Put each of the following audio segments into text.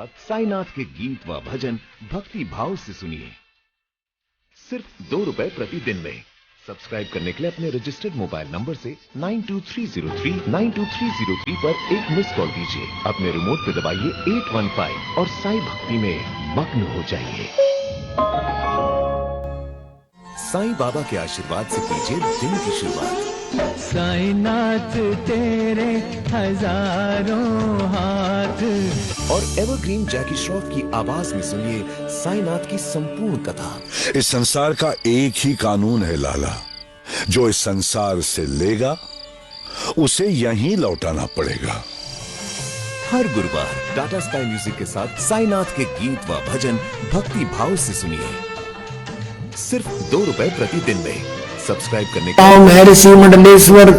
साथ साईनाथ के गीत व भजन भक्ति भाव से सुनिए। सिर्फ ₹2 प्रतिदिन में। सब्सक्राइब करने के लिए अपने रजिस्टर्ड मोबाइल नंबर से 9230392303 पर एक मिस कॉल दीजिए। अपने रिमोट पे दबाइए 815 और साई भक्ति में मग्न हो जाइए। साईं बाबा के आशीर्वाद से कीजिए दिन की शुरुआत। साईनाथ तेरे हजारों हाथ। और एवरग्रीन जैकी श्रॉफ की आवाज में सुनिए साईनाथ की संपूर्ण कथा। इस संसार का एक ही कानून है लाला, जो इस संसार से लेगा उसे यहीं लौटाना पड़ेगा। हर गुरुवार टाटा स्काई म्यूजिक के साथ साईनाथ के गीत व भजन भक्ति भाव से सुनिए। सिर्फ ₹2 प्रतिदिन में। सब्सक्राइब करने के महर्षि मंडलेश्वर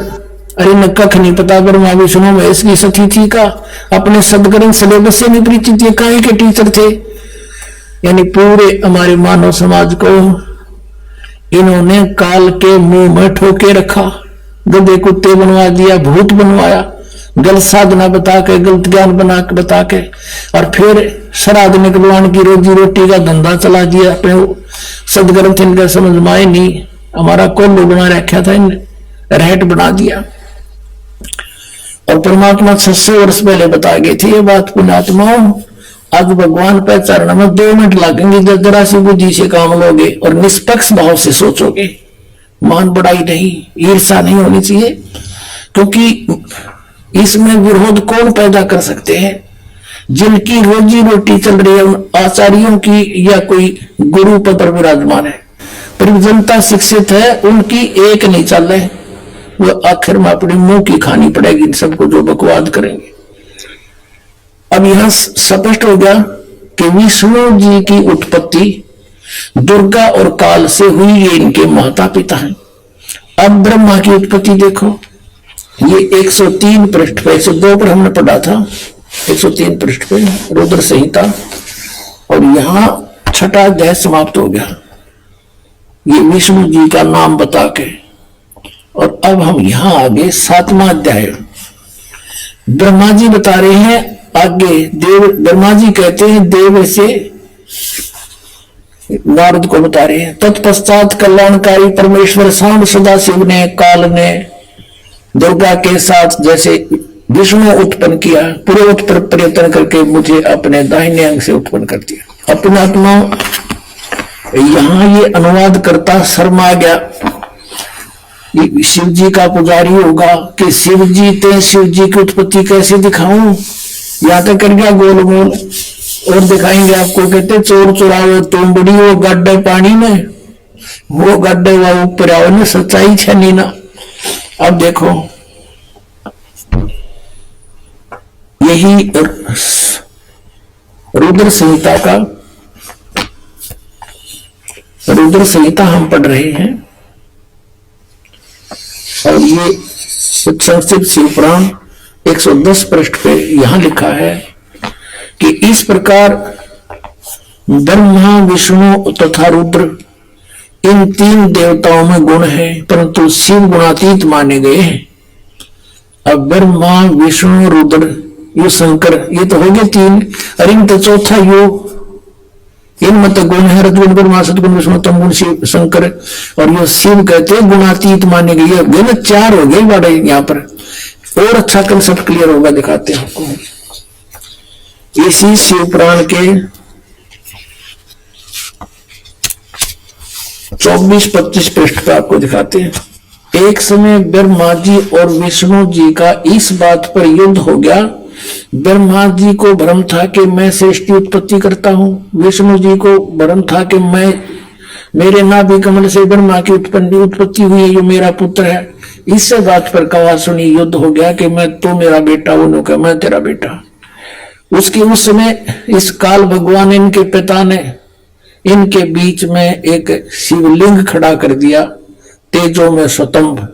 अरे न कख नहीं पता ब्रह्मा विष्णु महेश की सती थी का अपने सदग्रंथ सिलेबस से नहीं परिचित, ये काहे के टीचर थे। यानी पूरे हमारे मानव समाज को इन्होंने काल के मुंह में ठोके रखा। गधे कुत्ते बनवा दिया, भूत बनवाया, गलत साधना बता के, गलत ज्ञान बना के बता के, और फिर श्राद्ध निकलवाने की रोजी रोटी का धंधा चला दिया। अपने सदग्रंथ इनका समझ में आए नहीं, हमारा कोल्लू बना रखा था, इन रहट बना दिया। और परमात्मा 600 वर्ष पहले बता गई थी ये बात पुण्यात्माओं। आज भगवान पहचानने में 2 मिनट लगेंगे जब जरा सी बुद्धि से काम लोगे और निष्पक्ष भाव से सोचोगे। मान बढ़ाई नहीं, ईर्षा नहीं होनी चाहिए, क्योंकि इसमें विरोध कौन पैदा कर सकते हैं? जिनकी रोजी रोटी चल रही है उन आचार्यों की या कोई गुरु पद पर विराजमान है, पर जनता शिक्षित है, उनकी एक नहीं चल रहे, वो आखिर में अपने मुंह की खानी पड़ेगी इन सबको जो बकवाद करेंगे। अब यहां स्पष्ट हो गया कि विष्णु जी की उत्पत्ति दुर्गा और काल से हुई, ये इनके माता पिता हैं। अब ब्रह्मा की उत्पत्ति देखो, ये 103 पृष्ठ पे, 102 पर हमने पढ़ा था, 103 पृष्ठ पे रुद्र संहिता, और यहां 6वां अध्याय समाप्त हो गया ये विष्णु जी का नाम बता के। और अब हम यहां आगे 7वां अध्याय ब्रह्मा जी बता रहे हैं आगे। देव ब्रह्मा जी कहते हैं देव से नारद को बता रहे हैं, तत्पश्चात कल्याणकारी परमेश्वर सांब सदाशिव ने काल ने दुर्गा के साथ जैसे विष्णु उत्पन्न किया, पुरोहित पर प्रयत्न करके मुझे अपने दाहिने अंग से उत्पन्न कर दिया। अपना आत्मा यहां ये अनुवाद करता शर्मा गया। शिव जी का पुजारी होगा कि शिव जी ते शिव जी की उत्पत्ति कैसे दिखाऊं, या तो कर गया गोल गोल और दिखाएंगे आपको। कहते चोर चुरावे तोमबड़ी वो गड्ढे पानी में, वो गड्ढे वो ऊपर आओ ने सच्चाई छनी ना। अब देखो यही रुद्र संहिता हम पढ़ रहे हैं, और ये संस्कृत शिव पुराण 110 पृष्ठ पे यहां लिखा है कि इस प्रकार ब्रह्मा विष्णु तथा रुद्र इन 3 देवताओं में गुण है, परंतु शिव गुणातीत माने गए हैं। अब ब्रह्मा विष्णु रुद्र यो शंकर, ये तो हो गए 3, और इनका चौथा यो इनमें तो गुण है रजगुण ब्रह्मा सदगुण विष्णु तमगुण शिव शंकर, और यो शिव कहते हैं गुणातीत माने गए। गुण 4 हो गए बड़े यहाँ पर, और अच्छा कंसेप्ट क्लियर होगा, दिखाते हैं आपको। इसी शिव पुराण के 24-25 पृष्ठ पे आपको दिखाते हैं। एक समय ब्रह्मा जी और विष्णु जी का इस बात पर युद्ध हो गया। ब्रह्मा जी को भ्रम था कि मैं सृष्टि उत्पत्ति करता हूं, विष्णु जी को भ्रम था कि मेरे नाभि कमल से ब्रह्मा की उत्पत्ति हुई है, ये मेरा पुत्र है। इससे बात पर कहा सुनी युद्ध हो गया कि मैं तो मेरा बेटा, उन्होंने कहा मैं तेरा बेटा। उसके उस समय इस काल भगवान इनके पिता ने इनके बीच में एक शिवलिंग खड़ा कर दिया, तेजो में स्वतंभ।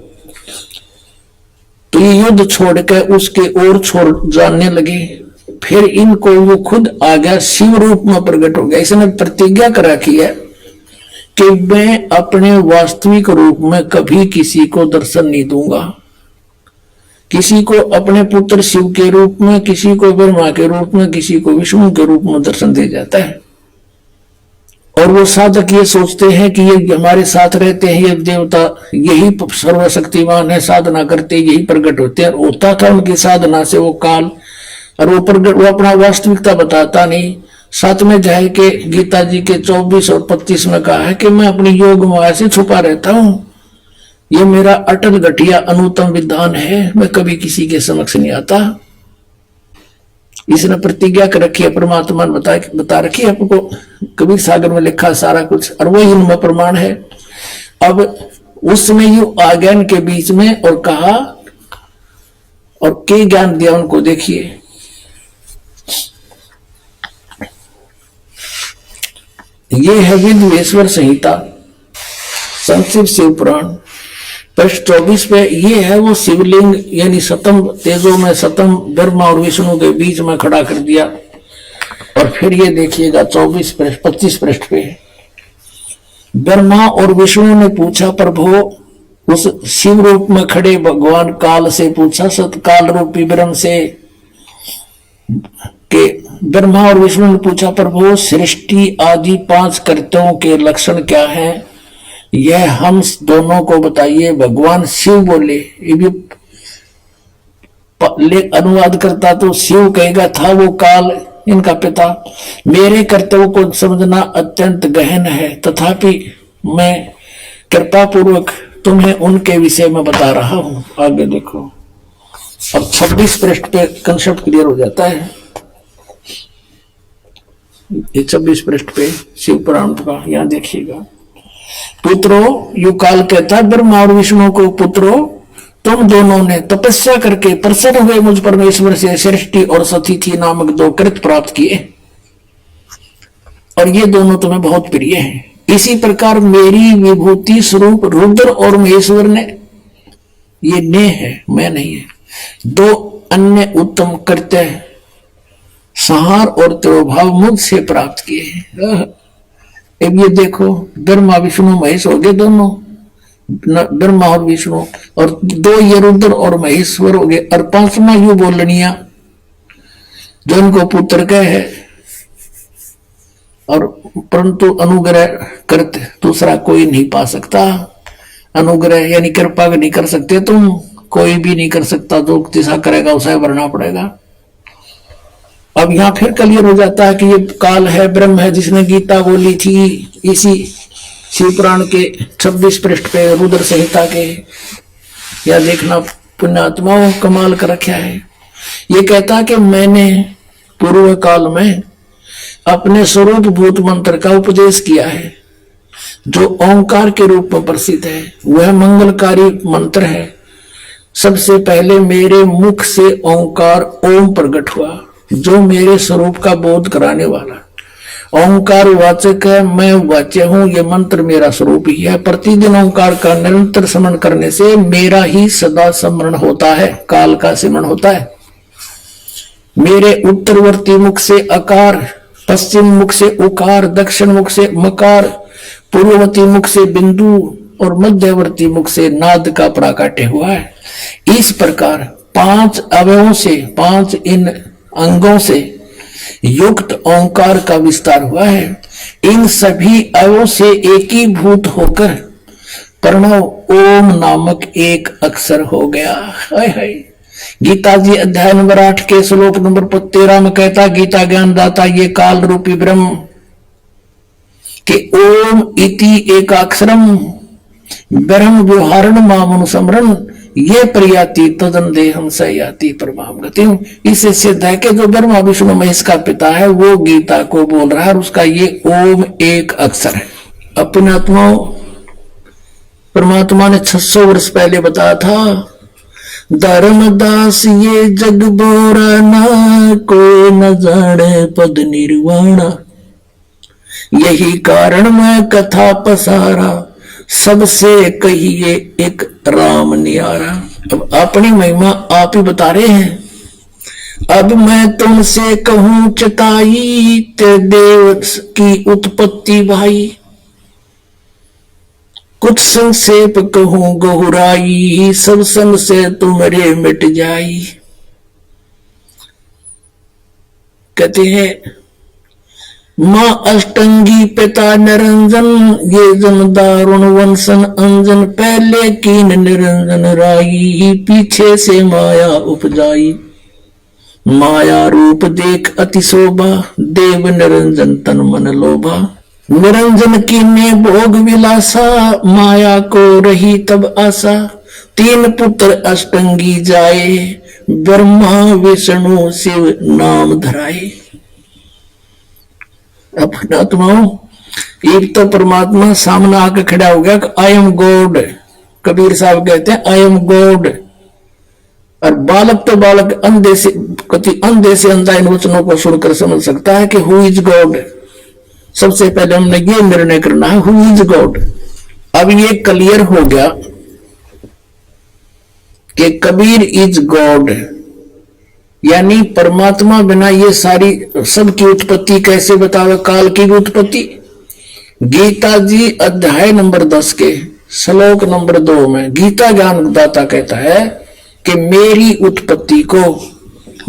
तो ये युद्ध छोड़कर उसके और छोड़ जाने लगे। फिर इनको वो खुद आ गया, शिव रूप में प्रकट हो गया। इसने प्रतिज्ञा कर रखी है कि मैं अपने वास्तविक रूप में कभी किसी को दर्शन नहीं दूंगा, किसी को अपने पुत्र शिव के रूप में, किसी को ब्रह्मा के रूप में, किसी को विष्णु के रूप में दर्शन दे जाता है। और वो साधक ये सोचते हैं कि ये हमारे साथ रहते हैं, ये देवता यही सर्वशक्तिमान है, साधना करते यही प्रकट होते हैं। होता था उनकी साधना से वो काल, और वो प्रकट, वो अपना वास्तविकता बताता नहीं। साथ में जाए के गीता जी के 24 और 25 में कहा है कि मैं अपनी योग माया से छुपा रहता हूं, ये मेरा अटल घटिया अनुत्तम विधान है, मैं कभी किसी के समक्ष नहीं आता। इसने प्रतिज्ञा कर रखी है, परमात्मा ने बता रखी है आपको, कबीर सागर में लिखा सारा कुछ, और वही इनमें प्रमाण है। अब उसने यू आ गया इनके बीच में और कहा, और क्या ज्ञान दिया उनको, देखिए। ये है विद्वेश्वर संहिता, संक्षिप्त शिव पुराण, पृष्ठ 24 पे। ये है वो शिवलिंग, यानी सतम तेजों में सतम ब्रह्मा और विष्णु के बीच में खड़ा कर दिया। और फिर ये देखिएगा 25 पृष्ठ पे, ब्रह्मा और विष्णु ने पूछा, प्रभु, उस शिव रूप में खड़े भगवान काल से पूछा, सतकाल रूपी ब्रह्म से, के ब्रह्मा और विष्णु ने पूछा, प्रभु, सृष्टि आदि 5 कर्तव्यों के लक्षण क्या हैं, यह हम दोनों को बताइए। भगवान शिव बोले, ये भी अनुवाद करता तो शिव कहेगा, था वो काल इनका पिता। मेरे कर्तव्य को समझना अत्यंत गहन है, तथापि मैं कृपा पूर्वक तुम्हें उनके विषय में बता रहा हूं। आगे देखो, अब 26 पृष्ठ पे कंसेप्ट क्लियर हो जाता है। ये 26 पृष्ठ पे शिव पुराण का, यहां देखिएगा। पुत्रो, यू काल कहता है ब्रह्मा और विष्णु को, पुत्रो, तुम दोनों ने तपस्या करके प्रसन्न हुए मुझ परमेश्वर से सृष्टि और सतिथि नामक 2 कृत प्राप्त किए, और ये दोनों तुम्हें बहुत प्रिय हैं। इसी प्रकार मेरी विभूति स्वरूप रुद्र और महेश्वर ने, ये ने है, मैं नहीं है, 2 अन्य उत्तम कृत्य संहार और तिरोभाव मुझसे प्राप्त किए हैं। अब ये देखो, ब्रह्मा विष्णु महेश हो गए दोनों, ब्रह्मा और विष्णु, और 2 ये रुद्र और महेश्वर हो गए, और 5वां यू बोलनिया जो इनको पुत्र कहे है, और परंतु अनुग्रह करते दूसरा कोई नहीं पा सकता। अनुग्रह यानी कृपा नहीं कर सकते तुम, कोई भी नहीं कर सकता, जो जैसा करेगा उसे भरना पड़ेगा। अब यहां फिर क्लियर हो जाता है कि ये काल है, ब्रह्म है, जिसने गीता बोली थी। इसी शिव पुराण के 26 पृष्ठ पे रुद्र संहिता के, या देखना पुण्यात्माओं कमाल कर रखा है। ये कहता कि मैंने पूर्व काल में अपने स्वरूप भूत मंत्र का उपदेश किया है, जो ओंकार के रूप में प्रसिद्ध है। वह मंगलकारी मंत्र है। सबसे पहले मेरे मुख से ओंकार ओम प्रकट हुआ, जो मेरे स्वरूप का बोध कराने वाला। ओंकार वाचक है, मैं वाच्य हूं, ये मंत्र मेरा स्वरूप ही है। प्रतिदिन ओंकार का निरंतर स्मरण करने से मेरा ही सदा स्मरण होता है, काल का स्मरण होता है। मेरे उत्तरवर्ती मुख से अकार, पश्चिम मुख से उकार, दक्षिण मुख से मकार, पूर्ववर्ती मुख से बिंदु और मध्यवर्ती मुख से नाद का प्राकट्य हुआ है। इस प्रकार 5 अवयवों से, 5 इन अंगों से युक्त ओंकार का विस्तार हुआ है। इन सभी अवयवों से एकीभूत होकर प्रणव ओम नामक एक अक्षर हो गया। हाय हाय। गीता जी अध्याय नंबर 8 के श्लोक नंबर 13 में कहता, गीता ज्ञान दाता ये काल रूपी ब्रह्म के ओम इति एकाक्षरम ब्रह्म व्यवहारण मामनुसमरण ये प्रयाति तदन देहम सयाति परमाम गति। इससे सिद्ध है कि जो ब्रह्मा विष्णु महेश का पिता है वो गीता को बोल रहा है, और उसका ये ओम एक अक्षर है। अपने आत्माओं, परमात्मा ने 600 वर्ष पहले बताया था, धर्मदास ये जग बोरा ना, कोई न जाने पद निर्वाणा, यही कारण मैं कथा पसारा, सबसे कहिए एक राम नियारा। अब अपनी महिमा आप ही बता रहे हैं। अब मैं तुमसे कहूं चताई, ते देव की उत्पत्ति भाई। कुछ संक्षेप कहूं गहुराई, सब संग से तुम्हारे मिट जाई। कहते हैं मां अष्टंगी पिता निरंजन, ये जन दारुण वंशन अंजन, पहले कीन निरंजन राई, पीछे से माया उपजाई। माया रूप देख अति शोभा, देव निरंजन तन मन लोभा। निरंजन कीने भोग विलासा, माया को रही तब आशा। तीन पुत्र अष्टंगी जाए, ब्रह्मा विष्णु शिव नाम धराए। अपने आत्माओं, एक तो परमात्मा सामने आकर खड़ा हो गया, आई एम गॉड। कबीर साहब कहते हैं आई एम गॉड। और बालक तो बालक अंधे से अंधा इन वचनों को सुनकर समझ सकता है कि हु इज गॉड। सबसे पहले हमने ये निर्णय करना है हु इज गॉड। अब ये क्लियर हो गया कि कबीर इज गॉड, यानी परमात्मा बिना ये सारी सबकी उत्पत्ति कैसे बतावे, काल की भी उत्पत्ति। गीता जी अध्याय नंबर 10 के श्लोक नंबर 2 में गीता ज्ञानदाता कहता है कि मेरी उत्पत्ति को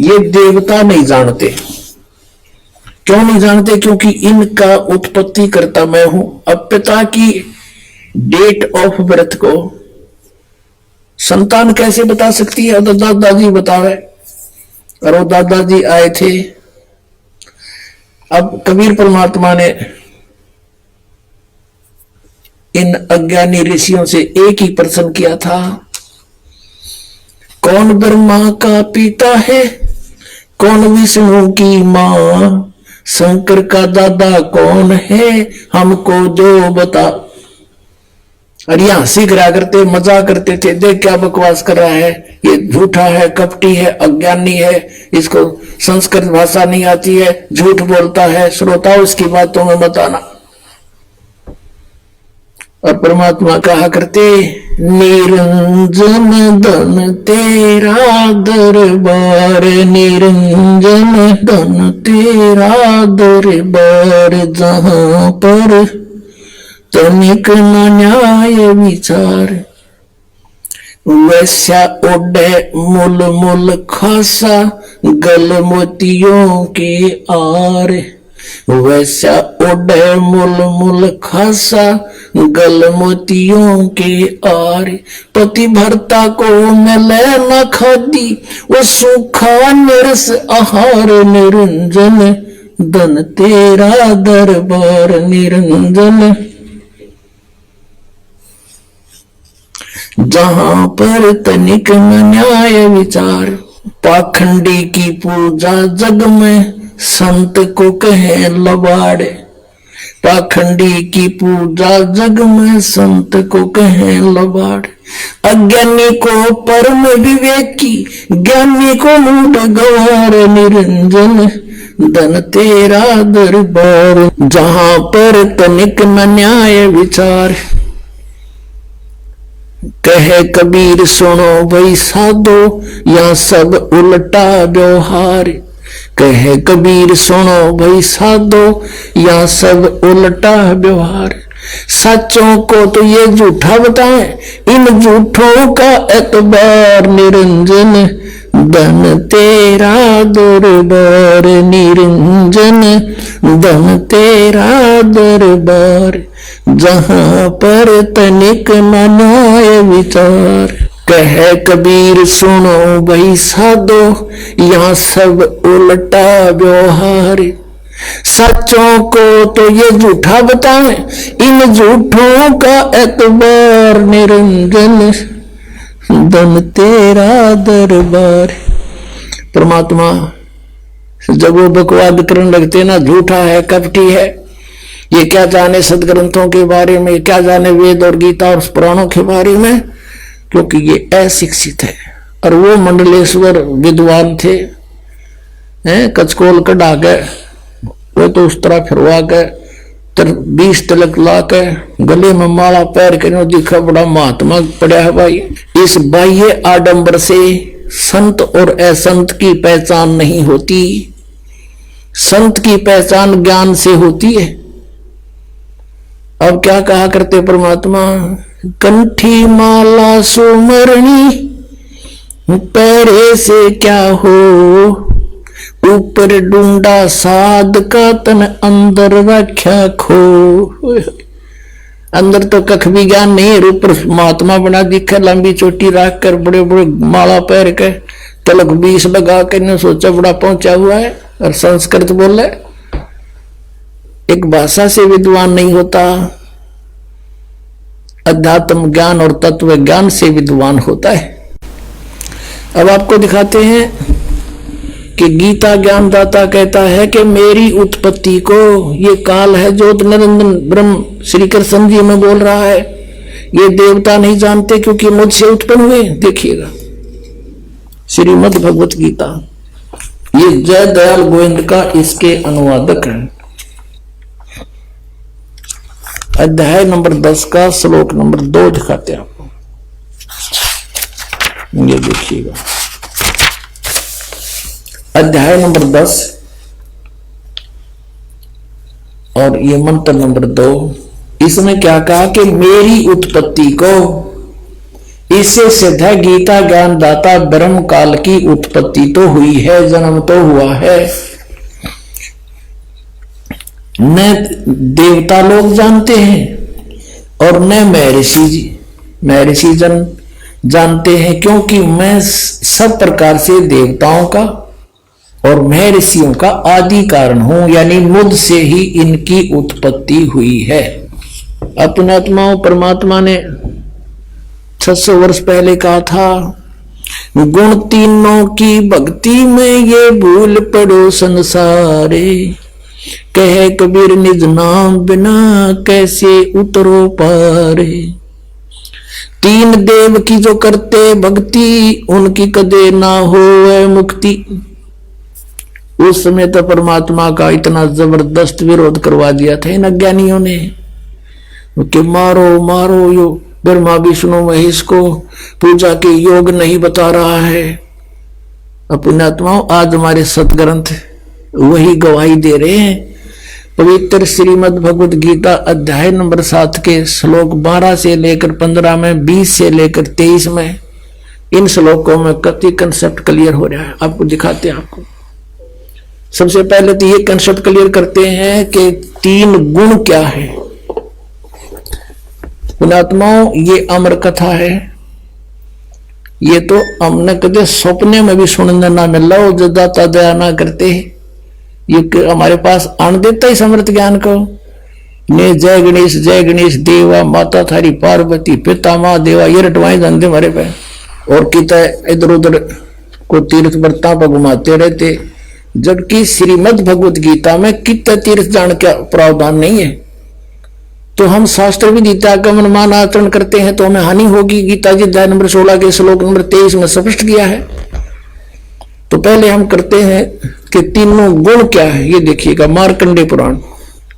ये देवता नहीं जानते। क्यों नहीं जानते? क्योंकि इनका उत्पत्ति करता मैं हूं। अब पिता की डेट ऑफ बर्थ को संतान कैसे बता सकती है? तो दादाजी बतावे, और वो दादाजी आए थे। अब कबीर परमात्मा ने इन अज्ञानी ऋषियों से एक ही प्रश्न किया था, कौन ब्रह्मा का पिता है, कौन विष्णु की मां, शंकर का दादा कौन है, हमको जो बता। और यहां हंसी करा करते, मजा करते थे, देख क्या बकवास कर रहा है, ये झूठा है, कपटी है, अज्ञानी है, इसको संस्कृत भाषा नहीं आती है, झूठ बोलता है, श्रोताओं इसकी बातों में मत आना। और परमात्मा कहा करते, निरंजन धन तेरा दरबार, निरंजन धन तेरा दरबार, जहां पर तनिक न न्याय विचार। वैसा ओढ़े मुल मुल खासा, गल मोतियों के आर। वैसा ओढ़े मुल मुल खासा, गल मोतियों के आर। पति भरता को मिले न खादी, वो सूखा निरस आहार। निरंजन धन तेरा दरबार, निरंजन जहां पर तनिक न न्याय विचार। पाखंडी की पूजा जग में, संत को कहे लबाड़। पाखंडी की पूजा जग में, संत को कहे लबाड़। अज्ञानी को परम विवेकी, ज्ञानी को मूढ़ गवार। निरंजन धन तेरा दरबार, जहां पर तनिक न न्याय विचार। कहे कबीर सुनो भाई साधो, या सब उल्टा व्यवहार। कहे कबीर सुनो भाई साधो, या सब उल्टा व्यवहार। सच्चों को तो ये झूठा बताए, इन झूठों का एतबार। निरंजन धन तेरा दरबार, निरंजन धन तेरा दरबार, जहां पर तनिक न न्याय विचार। कहे कबीर सुनो भाई साधो, यहाँ सब उल्टा व्यवहार। सच्चों को तो ये झूठा बताए, इन झूठों का एतबार। निरंजन धन तेरा दरबार। परमात्मा जब वो बकवाद करने लगते ना, झूठा है, कपटी है, ये क्या जाने सदग्रंथों के बारे में, क्या जाने वेद और गीता और पुराणों के बारे में, क्योंकि ये अशिक्षित है। और वो मंडलेश्वर विद्वान थे, कचकोल कढ़ा के, वो तो उस तरह फिरवा के 20 तिलक ला के, गले में माला पैर के दिखा बड़ा महात्मा पड़ा है भाई। इस बाह्य आडंबर से संत और असंत की पहचान नहीं होती। संत की पहचान ज्ञान से होती है, अब क्या कहा करते परमात्मा, कंठी माला सुमरणी पैरे से क्या हो, ऊपर डूंडा साध का तन अंदर रख्या खो। अंदर तो कख भी ज्ञान नहीं, ऊपर महात्मा बना दिखा, लंबी चोटी रख कर बड़े बड़े माला पहन के तलक 20 लगा के ने सोचा बड़ा पहुंचा हुआ है, और संस्कृत बोले। एक भाषा से विद्वान नहीं होता, अध्यात्म ज्ञान और तत्व ज्ञान से विद्वान होता है। अब आपको दिखाते हैं कि गीता ज्ञानदाता कहता है कि मेरी उत्पत्ति को, ये काल है जो नरेंद्र ब्रह्म श्री कृष्ण जी में बोल रहा है, ये देवता नहीं जानते क्योंकि मुझसे उत्पन्न हुए। देखिएगा श्रीमद् भगवत गीता, ये जय दयाल गोविंद का इसके अनुवादक है। अध्याय नंबर 10 का श्लोक नंबर 2 दिखाते हैं आपको, ये देखिएगा। अध्याय नंबर 10 और ये मंत्र नंबर 2, इसमें क्या कहा कि मेरी उत्पत्ति को, इससे सिद्ध है गीता ज्ञान दाता ब्रह्म काल की उत्पत्ति तो हुई है, जन्म तो हुआ है। न देवता लोग जानते हैं और न महर्षि जन जानते हैं, क्योंकि मैं सब प्रकार से देवताओं का और महर्षियों का आदि कारण हूं, यानी मुझसे ही इनकी उत्पत्ति हुई है। अपने आत्माओं परमात्मा ने 600 वर्ष पहले कहा था, गुण तीनों की भक्ति में ये भूल पड़ो संसारे, कहे कबीर निज नाम बिना कैसे उतरो पारे। 3 देव की जो करते भक्ति, उनकी कदे ना होवे मुक्ति। उस समय तो परमात्मा का इतना जबरदस्त विरोध करवा दिया था इन अज्ञानियों ने कि मारो मारो, यो ब्रह्मा विष्णु महेश को पूजा के योग नहीं बता रहा है। अपने आत्माओं आज हमारे सदग्रंथ वही गवाही दे रहे हैं। पवित्र श्रीमद् भगवत गीता अध्याय नंबर 7 के श्लोक 12 से लेकर 15 में, 20 से लेकर 23 में, इन श्लोकों में कति कंसेप्ट क्लियर हो रहा है। आपको दिखाते हैं। आपको सबसे पहले तो ये कंसेप्ट क्लियर करते हैं कि 3 गुण क्या है। पुणात्माओं, ये अमर कथा है, ये तो हमने कदे सपने में भी सुनने ना मिला हो, जो दाता दया ना करते, ये हमारे पास आन देता ही समर्थ ज्ञान को। ने जय गणेश देवा, माता थारी पार्वती, पिता माँ देवा, ये रटवाए धंधे हमारे पे, और किता इधर उधर को तीर्थ वर्ता पर घुमाते रहते, जबकि श्रीमद् भगवत गीता में कितना तीर्थ जान का प्रावधान नहीं है। तो हम शास्त्र विदिता का मनमान आचरण करते हैं तो हमें हानि होगी। गीता जी अध्याय नंबर 16 के श्लोक नंबर 23 में स्पष्ट किया है। तो पहले हम करते हैं कि तीनों गुण क्या है, ये देखिएगा। मार्कंडेय पुराण,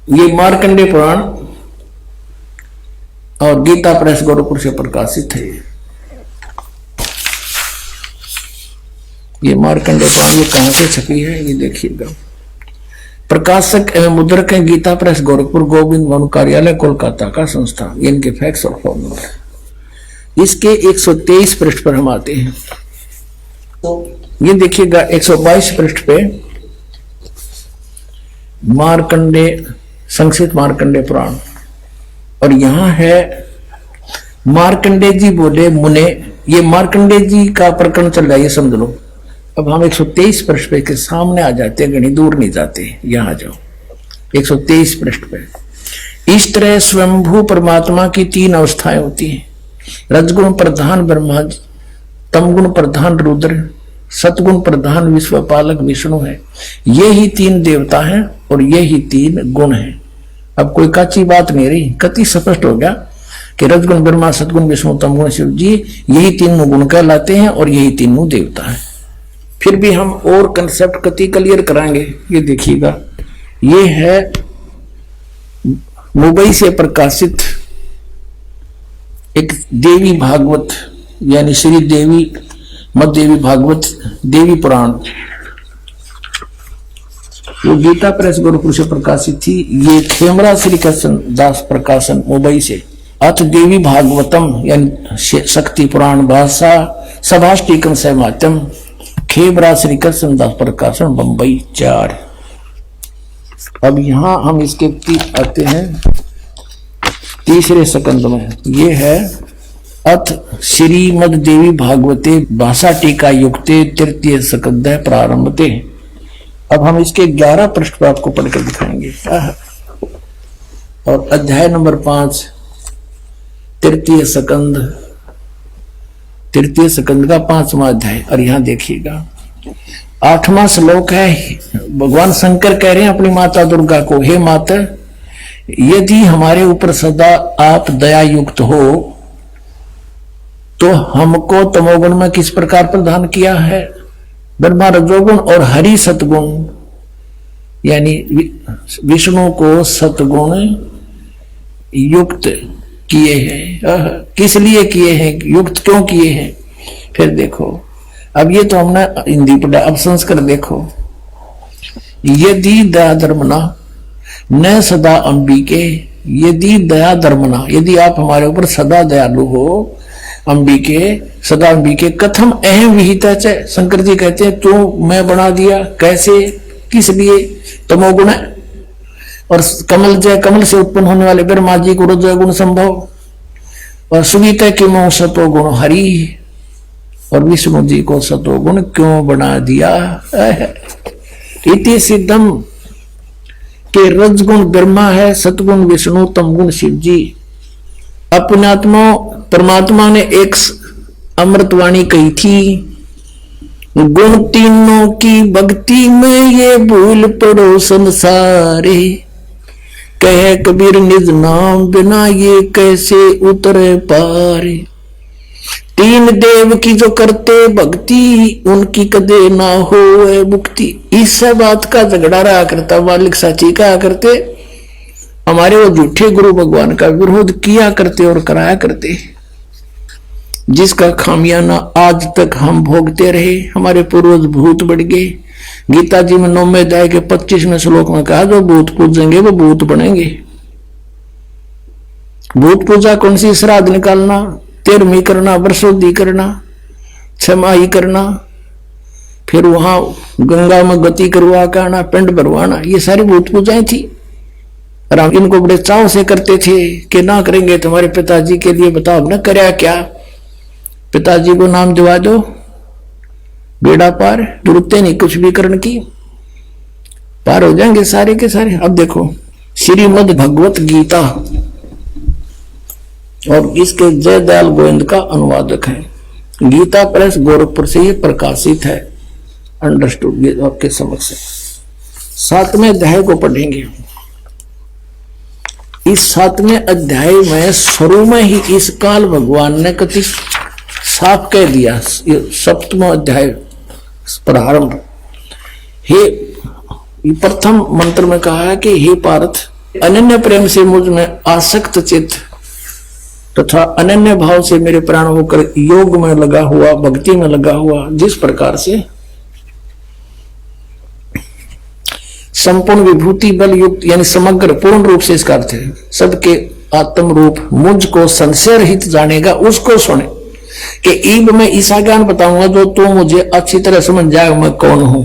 ये मार्कंडेय पुराण और गीता प्रेस गोरखपुर से प्रकाशित है। ये मार्कंडेय पुराण, ये कहां से छपी है ये देखिएगा। प्रकाशक एवं मुद्रक है गीता प्रेस गोरखपुर, गोविंद भवन कार्यालय कोलकाता का संस्था। ये इनके फैक्स और फोन नंबर। इसके 123 पृष्ठ पर हम आते हैं। तो ये देखिएगा 122 पृष्ठ पे मार्कंडेय, संक्षिप्त मार्कंडेय पुराण, और यहां है मार्कंडेय जी बोले मुने। ये मार्कंडेय जी का प्रकरण चल रहा है, ये समझ लो। अब हम 123 पृष्ठ पे के सामने आ जाते हैं, घनी दूर नहीं जाते, यहां जाओ 123 पृष्ठ पे। इस तरह स्वयंभू परमात्मा की 3 अवस्थाएं होती हैं। रजगुण प्रधान ब्रह्मा जी, तमगुण प्रधान रुद्र, सतगुण प्रधान विश्वपालक विष्णु है। ये ही 3 देवता हैं और ये ही 3 गुण हैं। अब कोई कच्ची बात नहीं रही, कति स्पष्ट हो गया कि रजगुण ब्रह्मा, सतगुण विष्णु, तमगुण शिव जी, यही 3 गुण कहलाते हैं और यही 3 देवता है। फिर भी हम और कंसेप्ट कति क्लियर कराएंगे। ये देखिएगा, ये है मुंबई से प्रकाशित एक देवी भागवत, यानी श्री देवी मत देवी भागवत देवी पुराण। वो गीता प्रेस गोरखपुर से प्रकाशित थी। ये खेमरा श्री कृष्ण दास प्रकाशन मुंबई से। अथ देवी भागवतम यानी शक्ति पुराण भाषा सभाष्टिकम सहमात्यम, खेमरा श्री कृष्ण दास प्रकाशन मुंबई 4। अब यहां हम इसके आते हैं तीसरे स्कंद में। ये है अथ श्रीमद देवी भागवते भाषा टीका युक्ते तृतीय स्कंद प्रारंभते। अब हम इसके 11 पृष्ठ पर आपको पढ़कर दिखाएंगे। और अध्याय नंबर 5 तृतीय स्कंद का 5वां अध्याय। और यहां देखिएगा 8वां श्लोक है। भगवान शंकर कह रहे हैं अपनी माता दुर्गा को, हे माता, यदि हमारे ऊपर सदा आप दया युक्त हो तो हमको तमोगुण में किस प्रकार प्रदान किया है? ब्रह्मा रजोगुण और हरि सतगुण, यानी विष्णु को सतगुण युक्त किए हैं। किस लिए किए हैं, युक्त क्यों किए हैं? फिर देखो, अब ये तो हमने हिंदी पढ़ा, अब संस्कृत देखो। यदि दया धर्मना न सदा अंबिके, यदि दया धर्मना, यदि आप हमारे ऊपर सदा दयालु हो, अंबिके सदा अंबिके कथम अहम विहित है। शंकर जी कहते हैं क्यों मैं बना दिया, कैसे, किस लिए? तमोगुण है। और कमल जय, कमल से उत्पन्न होने वाले ब्रह्मा जी को रजो गुण संभव, और सुवित किमो सतो गुण हरि, और विष्णु जी को सतो गुण क्यों बना दिया? इति सिद्धम के रजगुण ब्रह्मा है, सतगुण विष्णु, तमगुण शिव जी। अपनात्मा परमात्मा ने एक अमृतवाणी कही थी, गुण तीनों की भक्ति में ये भूल पड़ो संसारे, कहे कबीर निज नाम बिना ये कैसे उतरे पारे। तीन देव की जो करते भक्ति, उनकी कदे ना हो मुक्ति। इस बात का झगड़ा रहा करता वालिक साची कहा करते, हमारे वो झूठे गुरु भगवान का विरोध किया करते और कराया करते, जिसका खामियाना आज तक हम भोगते रहे। हमारे पूर्वज भूत बढ़ गए। गीता जी में 9वें अध्याय के 25वें श्लोक में कहा, जो भूत पूजेंगे वो भूत बनेंगे। भूत पूजा कौन सी? श्राद्ध निकालना, 13वीं करना, वर्षोद्धि करना, 6माही करना, फिर वहां गंगा में गति करवा के आना, पिंड भरवाना, ये सारी भूत पूजाएं थी। और हम इनको बड़े चाव से करते थे कि ना करेंगे तुम्हारे पिताजी के लिए, बताओ न करया क्या? पिताजी को नाम दिवा दो, बेड़ा पार, जरूरतें नहीं कुछ भी करने की, पार हो जाएंगे सारे के सारे। अब देखो श्रीमद भगवत गीता, और इसके जय दयाल गोविंद का अनुवादक है। गीता प्रेस गोरखपुर से ये प्रकाशित है। अंडरस्टूड, ये आपके समक्ष है। 7वें अध्याय को पढ़ेंगे। इस 7वें अध्याय में शुरू में ही इस काल भगवान ने कति साफ कह दिया। 7वां अध्याय प्रारंभ, हे प्रथम मंत्र में कहा है कि हे पार्थ, अनन्य प्रेम से मुझ में आसक्त चित्त तथा अनन्य भाव से मेरे प्राण होकर योग में लगा हुआ, भक्ति में लगा हुआ, जिस प्रकार से संपूर्ण विभूति बल युक्त, यानी समग्र पूर्ण रूप से इसका अर्थ है सबके आत्म रूप मुझ को संशय रहित जानेगा, उसको सुने। कि ईब में ऐसा ज्ञान बताऊंगा जो तू मुझे अच्छी तरह समझ जाए मैं कौन हूं।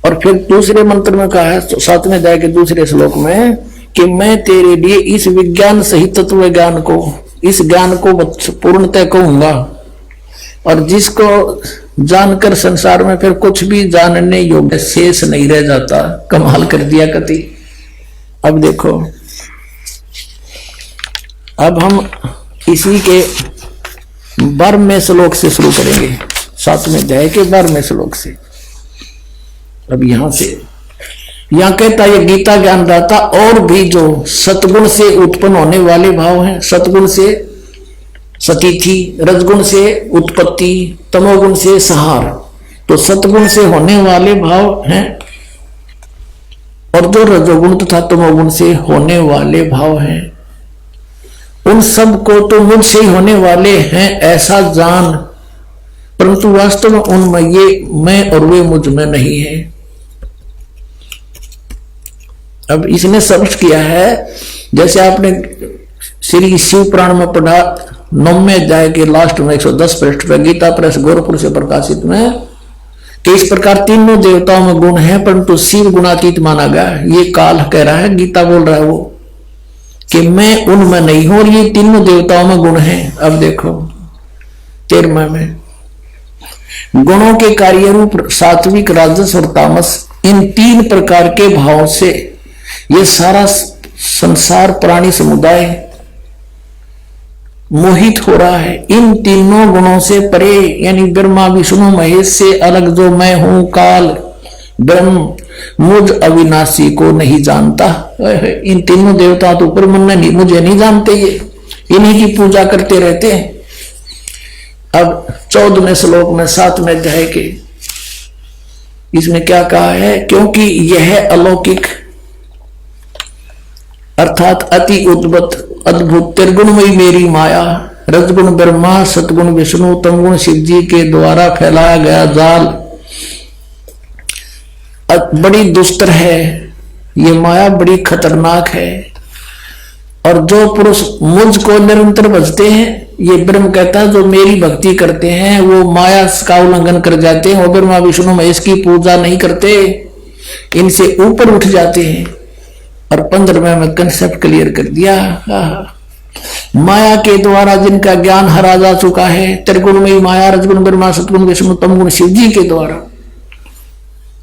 और फिर दूसरे मंत्र में कहा है 7वें अध्याय के दूसरे श्लोक में कि मैं तेरे लिए इस विज्ञान सहित तत्व ज्ञान को, इस ज्ञान को पूर्णतः कहूंगा, और जिसको जानकर संसार में फिर कुछ भी जानने योग्य शेष नहीं रह जाता। कमाल कर दिया कति। अब देखो, अब हम इसी के 12वें श्लोक से शुरू करेंगे, 7वें अध्याय के 12वें श्लोक से। अब यहां से यहां कहता है गीता ज्ञानदाता और भी जो सतगुण से उत्पन्न होने वाले भाव हैं, सतगुण से सतीथि, रजगुण से उत्पत्ति, तमोगुण से संहार, तो सतगुण से होने वाले भाव हैं, और जो रजोगुण तथा तमोगुण से होने वाले भाव हैं, उन सब को तो मुझसे ही होने वाले हैं ऐसा जान, परंतु वास्तव में उनमें ये मैं और वे मुझ में नहीं है। अब इसने स्पष्ट किया है, जैसे आपने श्री शिव पुराण में पढ़ा 9वें अध्याय के लास्ट में 110 पृष्ठ पर गीता प्रेस गोरखपुर से प्रकाशित में, कि इस प्रकार तीनों देवताओं में गुण है परंतु शिव गुणातीत माना गया। ये काल कह रहा है, गीता बोल रहा है वो, कि मैं उनमें नहीं हूं और ये तीनों देवताओं में गुण है। अब देखो 13वें में, गुणों के कार्य रूप सात्विक, राजस और तामस, इन 3 प्रकार के भावों से ये सारा संसार प्राणी समुदाय मोहित हो रहा है। इन तीनों गुणों से परे, यानी ब्रह्मा विष्णु महेश से अलग जो मैं हूं, काल ब्रह्म, मुझ अविनाशी को नहीं जानता। इन तीनों देवता तो ऊपर मन नहीं, मुझे नहीं जानते, ये इन्हीं की पूजा करते रहते हैं। अब 14वें श्लोक में 7वें अध्याय के इसमें क्या कहा है, क्योंकि यह अलौकिक अर्थात अति उद्भुत अद्भुत त्रिगुणमयी मेरी माया, रजगुण ब्रह्मा, सतगुण विष्णु, तमगुण शिव जी के द्वारा फैलाया गया जाल बड़ी दुस्तर है। ये माया बड़ी खतरनाक है, और जो पुरुष मुझको निरंतर भजते हैं, ये ब्रह्म कहता है, जो मेरी भक्ति करते हैं वो माया का उल्लंघन कर जाते हैं और ब्रह्मा विष्णु महेश की पूजा नहीं करते, इनसे ऊपर उठ जाते हैं। और 15वें में कंसेप्ट क्लियर कर दिया, माया के द्वारा जिनका ज्ञान हरा जा चुका है, त्रिगुणमयी माया, रजगुण ब्रह्मा, सतगुण विष्णु, तमगुण शिव जी के द्वारा,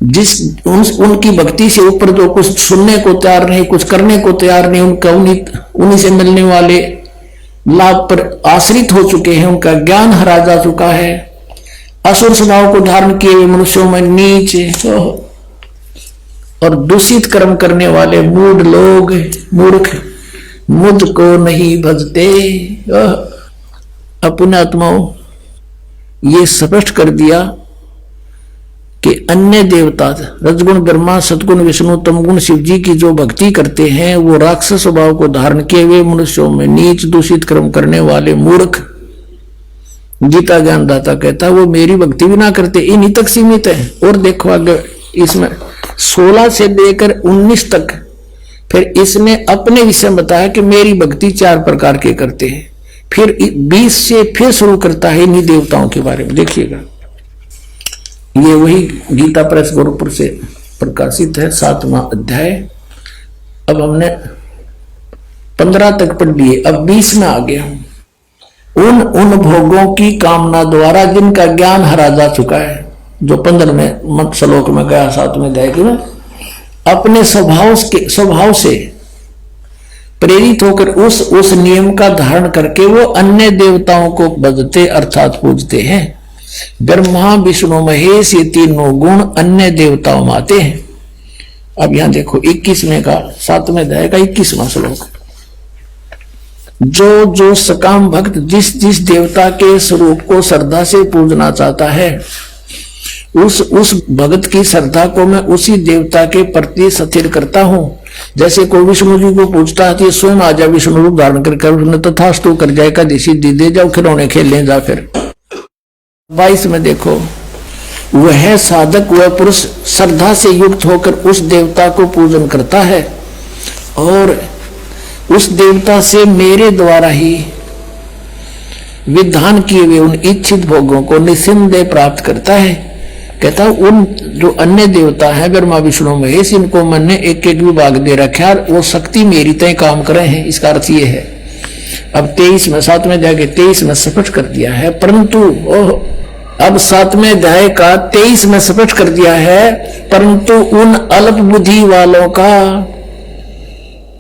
उनकी भक्ति से ऊपर जो कुछ सुनने को तैयार नहीं, कुछ करने को तैयार नहीं, उनका उन्हीं से मिलने वाले लाभ पर आश्रित हो चुके हैं, उनका ज्ञान हरा जा चुका है। असुर स्वभाव को धारण किए हुए मनुष्यों में नीच और दूषित कर्म करने वाले मूढ़ लोग, मूर्ख, मुझको नहीं भजते। अपने आत्माओं, ये स्पष्ट कर दिया कि अन्य देवता रजगुण ब्रह्मा, सतगुण विष्णु, तमगुण शिव जी की जो भक्ति करते हैं वो राक्षस स्वभाव को धारण किए हुए मनुष्यों में नीच, दूषित कर्म करने वाले मूर्ख, गीता ज्ञानदाता कहता है वो मेरी भक्ति भी ना करते, इन्हीं तक सीमित है। और देखो आगे इसमें 16 से लेकर 19 तक फिर इसने अपने विषय में बताया कि मेरी भक्ति 4 प्रकार के करते हैं। फिर 20 से फिर शुरू करता है इन्हीं देवताओं के बारे में। देखिएगा, ये वही गीता प्रेस गोरखपुर से प्रकाशित है 7वां अध्याय। अब हमने 15 तक पढ़ लिए, अब 20 में आ गया। उन भोगों की कामना द्वारा जिनका ज्ञान हरा जा चुका है, जो 15वें श्लोक में गया 7वें अध्याय में, अपने स्वभाव से प्रेरित होकर उस नियम का धारण करके वो अन्य देवताओं को भजते अर्थात पूजते हैं। ब्रह्मा विष्णु महेश ये तीनों गुण अन्य देवताओं में आते हैं। अब यहां देखो 21वें का 7वें अध्याय का 21वां श्लोक, जो सकाम भक्त जिस देवता के स्वरूप को श्रद्धा से पूजना चाहता है, उस भगत की श्रद्धा को मैं उसी देवता के प्रति स्थिर करता हूं। जैसे कोई विष्णु जी को पूछता है तो स्वयं आ जा विष्णु रूप धारण कर उसने तथास्तु कर जाए का देशी दे जाओ खिलौने खेल ले जा। फिर 22 में देखो, वह साधक वह पुरुष श्रद्धा से युक्त होकर उस देवता को पूजन करता है और उस देवता से मेरे द्वारा ही विधान किए हुए उन इच्छित भोगों को निस्संदेह प्राप्त करता है। कहता उन जो अन्य देवता है ब्रह्मा विष्णु महेश, इनको मैंने एक एक विभाग दे रखा है, वो शक्ति मेरी तय काम कर रहे हैं। इसका अर्थ ये है, अब 23 में 7वें अध्याय के 23 में स्पष्ट कर दिया है, परंतु अब 7वें अध्याय का 23 में स्पष्ट कर दिया है, परंतु उन अल्प बुद्धि वालों का,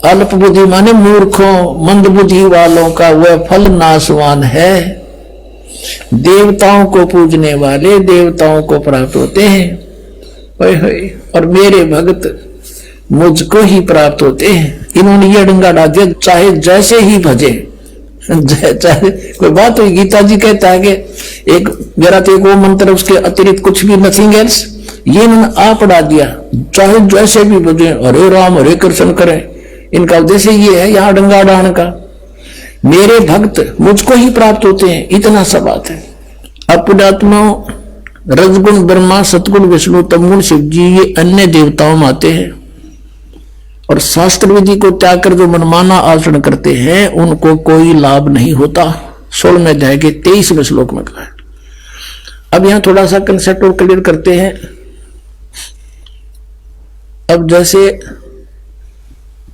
अल्प बुद्धि माने मूर्खों मंद बुद्धि वालों का वह फल नाशवान है। देवताओं को पूजने वाले देवताओं को प्राप्त होते हैं और मेरे भक्त मुझको ही प्राप्त होते हैं। इन्होंने ये डंगा डाल दिया, चाहे जैसे ही भजे, चाहे कोई बात हुई। गीता जी कहता है कि एक जरा तो वो मंत्र उसके अतिरिक्त कुछ भी नथिंग एल्स, ये इन्होंने आप पढ़ा दिया, चाहे जैसे भी भजे हरे राम हरे कृष्ण करें। इनका उद्देश्य ये है यहाँ डंगा डालने का, मेरे भक्त मुझको ही प्राप्त होते हैं, इतना सा बात है। अपनात्मा रजगुण ब्रह्मा सतगुण विष्णु तमगुण शिव जी ये अन्य देवताओं में आते हैं और शास्त्र विधि को त्याग कर जो मनमाना आचरण करते हैं उनको कोई लाभ नहीं होता। 16वें अध्याय के 23वें श्लोक में कहा है। अब यहां थोड़ा सा कंसेप्ट और क्लियर करते हैं। अब जैसे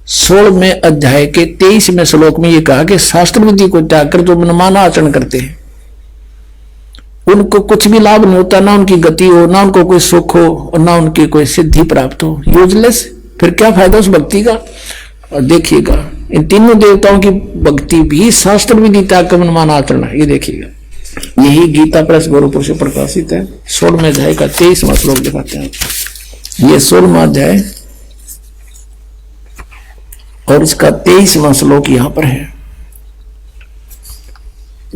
16वें अध्याय के 23वें श्लोक में ये कहा कि शास्त्र विधि को त्याग कर जो मनमाना आचरण करते हैं उनको कुछ भी लाभ नहीं होता, ना उनकी गति हो, ना उनको कोई सुख हो और ना उनकी कोई सिद्धि प्राप्त हो। यूजलेस। फिर क्या फायदा उस भक्ति का। और देखिएगा इन तीनों देवताओं की भक्ति भी शास्त्र विधि त्याग का मनमाना आचरण है। ये देखिएगा, यही गीता प्रेस गोरखपुर से प्रकाशित है। 16वें अध्याय का 23वां श्लोक दिखाते हैं। ये 16वां अध्याय और इसका 23वां श्लोक यहां पर है।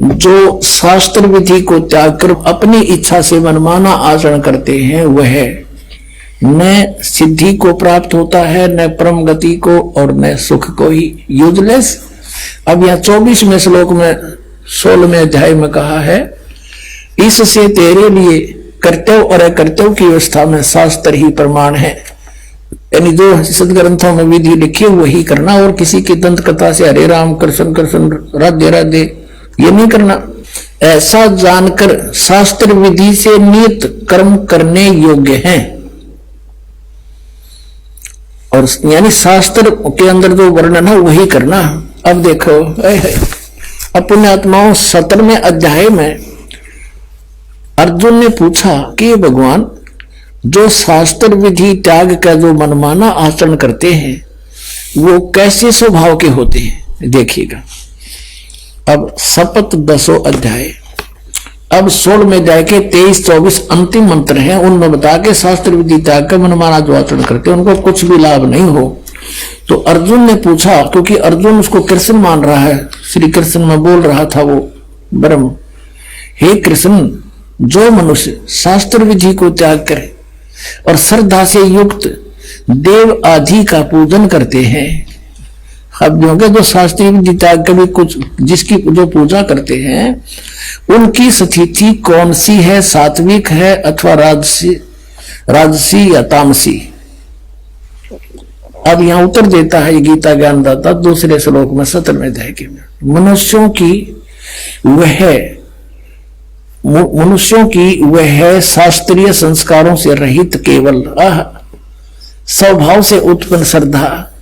जो शास्त्र विधि को त्याग कर अपनी इच्छा से मनमाना आचरण करते हैं वह न सिद्धि को प्राप्त होता है, न परम गति को और न सुख को ही। यूजलेस। अब यह 24वें श्लोक में 16वें अध्याय में कहा है, इससे तेरे लिए कर्तव्य और अकर्तव्य की व्यवस्था में शास्त्र ही प्रमाण है। यानी जो सदग्रंथों में विधि लिखी वही करना, और किसी की दंत कथा से हरे राम कृष्ण कृष्ण राधे राधे ये नहीं करना। ऐसा जानकर शास्त्र विधि से नियत कर्म करने योग्य हैं। और यानी शास्त्र के अंदर जो वर्णन है वही करना। अब देखो अपने आत्माओं 17वें अध्याय में अर्जुन ने पूछा कि भगवान जो शास्त्र विधि त्याग का जो मनमाना आचरण करते हैं वो कैसे स्वभाव के होते हैं। देखिएगा अब शपथ 10वां अध्याय। अब 16वें अध्याय के 23-24 अंतिम मंत्र हैं। उनमें बता के शास्त्र विधि त्याग का मनमाना जो आचरण करते हैं उनको कुछ भी लाभ नहीं हो। तो अर्जुन ने पूछा, क्योंकि अर्जुन उसको कृष्ण मान रहा है, श्री कृष्ण में बोल रहा था वो ब्रह्म, हे कृष्ण जो मनुष्य शास्त्र विधि को त्याग करे और श्रद्धा से युक्त देव आदि का पूजन करते हैं। अब जो शास्त्रीय विधि त्याग कभी कुछ जिसकी जो पूजा करते हैं उनकी स्थिति कौन सी है, सात्विक है अथवा राजसी या तामसी। अब यहां उत्तर देता है गीता ज्ञानदाता दूसरे श्लोक में 17वें अध्याय के में, मनुष्यों की वह शास्त्रीय संस्कारों से रहित केवल स्वभाव से उत्पन्न श्रद्धा,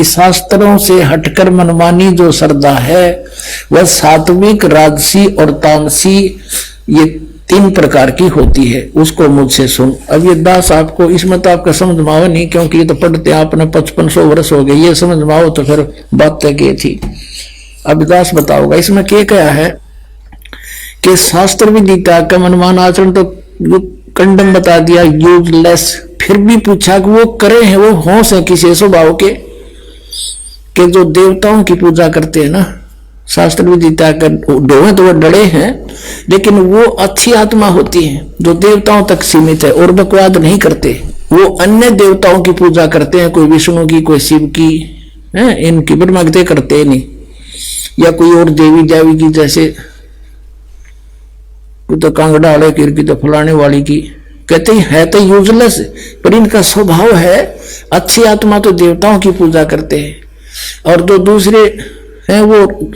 शास्त्रों से हटकर मनमानी जो श्रद्धा है वह सात्विक, राजसी और तामसी ये 3 प्रकार की होती है। उसको मुझसे सुन। अब ये दास आपको इसमें तो आपका समझ में आवा नहीं, क्योंकि ये तो पढ़ते आपने 5500 वर्ष हो गए, ये समझ में आओ तो फिर बात तय की थी। अब दास बताओगा इसमें क्या है कि शास्त्र विधि त्याग का मनमाना आचरण तो कंडम बता दिया, यूजलेस। फिर भी पूछा कि वो करे हैं, वो होश है किसी स्वभाव के कि जो देवताओं की पूजा करते हैं ना, शास्त्र विधि त्याग कर डोहे तो वो डरे हैं, लेकिन वो अच्छी आत्मा होती है जो देवताओं तक सीमित है और बकवाद नहीं करते। वो अन्य देवताओं की पूजा करते हैं, कोई विष्णु की, कोई शिव की, है इनकी ब्रह्मगते करते नहीं, या कोई और देवी देवी की, जैसे तो कांगड़ा वाले की तो फलाने वाली की, कहते है तो यूजलेस, पर इनका स्वभाव है अच्छी आत्मा तो देवताओं की पूजा करते हैं। और जो दूसरे हैं वो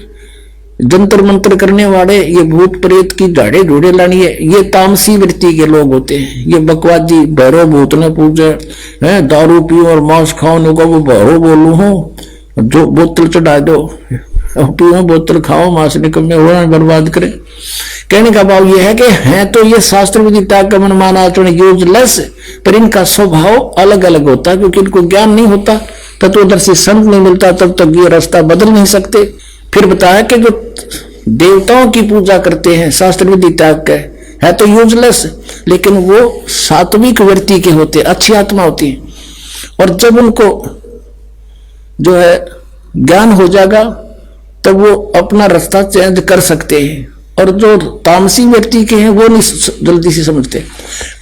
जंतर मंत्र करने वाले, ये भूत प्रेत की झाड़े ढूंढे लानी है, ये तामसी वृत्ति के लोग होते हैं। ये बकवादी भैरव भूत ने पूजा है, दारू पियो और मांस खाओ, को वो भैरव बोलू हूँ, जो बोतल चढ़ा दो, पियो बोतल खाओ, मांस निकम्मे हो बर्बाद करे। कहने का भाव ये है कि हैं तो ये शास्त्र विधि त्याग का मनमाना आचरण यूजलेस, पर इनका स्वभाव अलग अलग होता है, क्योंकि इनको ज्ञान नहीं होता, तत्वदर्शी संत नहीं मिलता, तब तक ये रास्ता बदल नहीं सकते। फिर बताया कि जो देवताओं की पूजा करते हैं शास्त्र विधि त्याग के है तो यूजलेस, लेकिन वो सात्विक वृत्ति के होते, अच्छी आत्मा होती है। और जब उनको जो है ज्ञान हो जाएगा तब वो अपना रास्ता चेंज कर सकते हैं, और जो तामसी व्यक्ति के हैं वो नहीं जल्दी से समझते।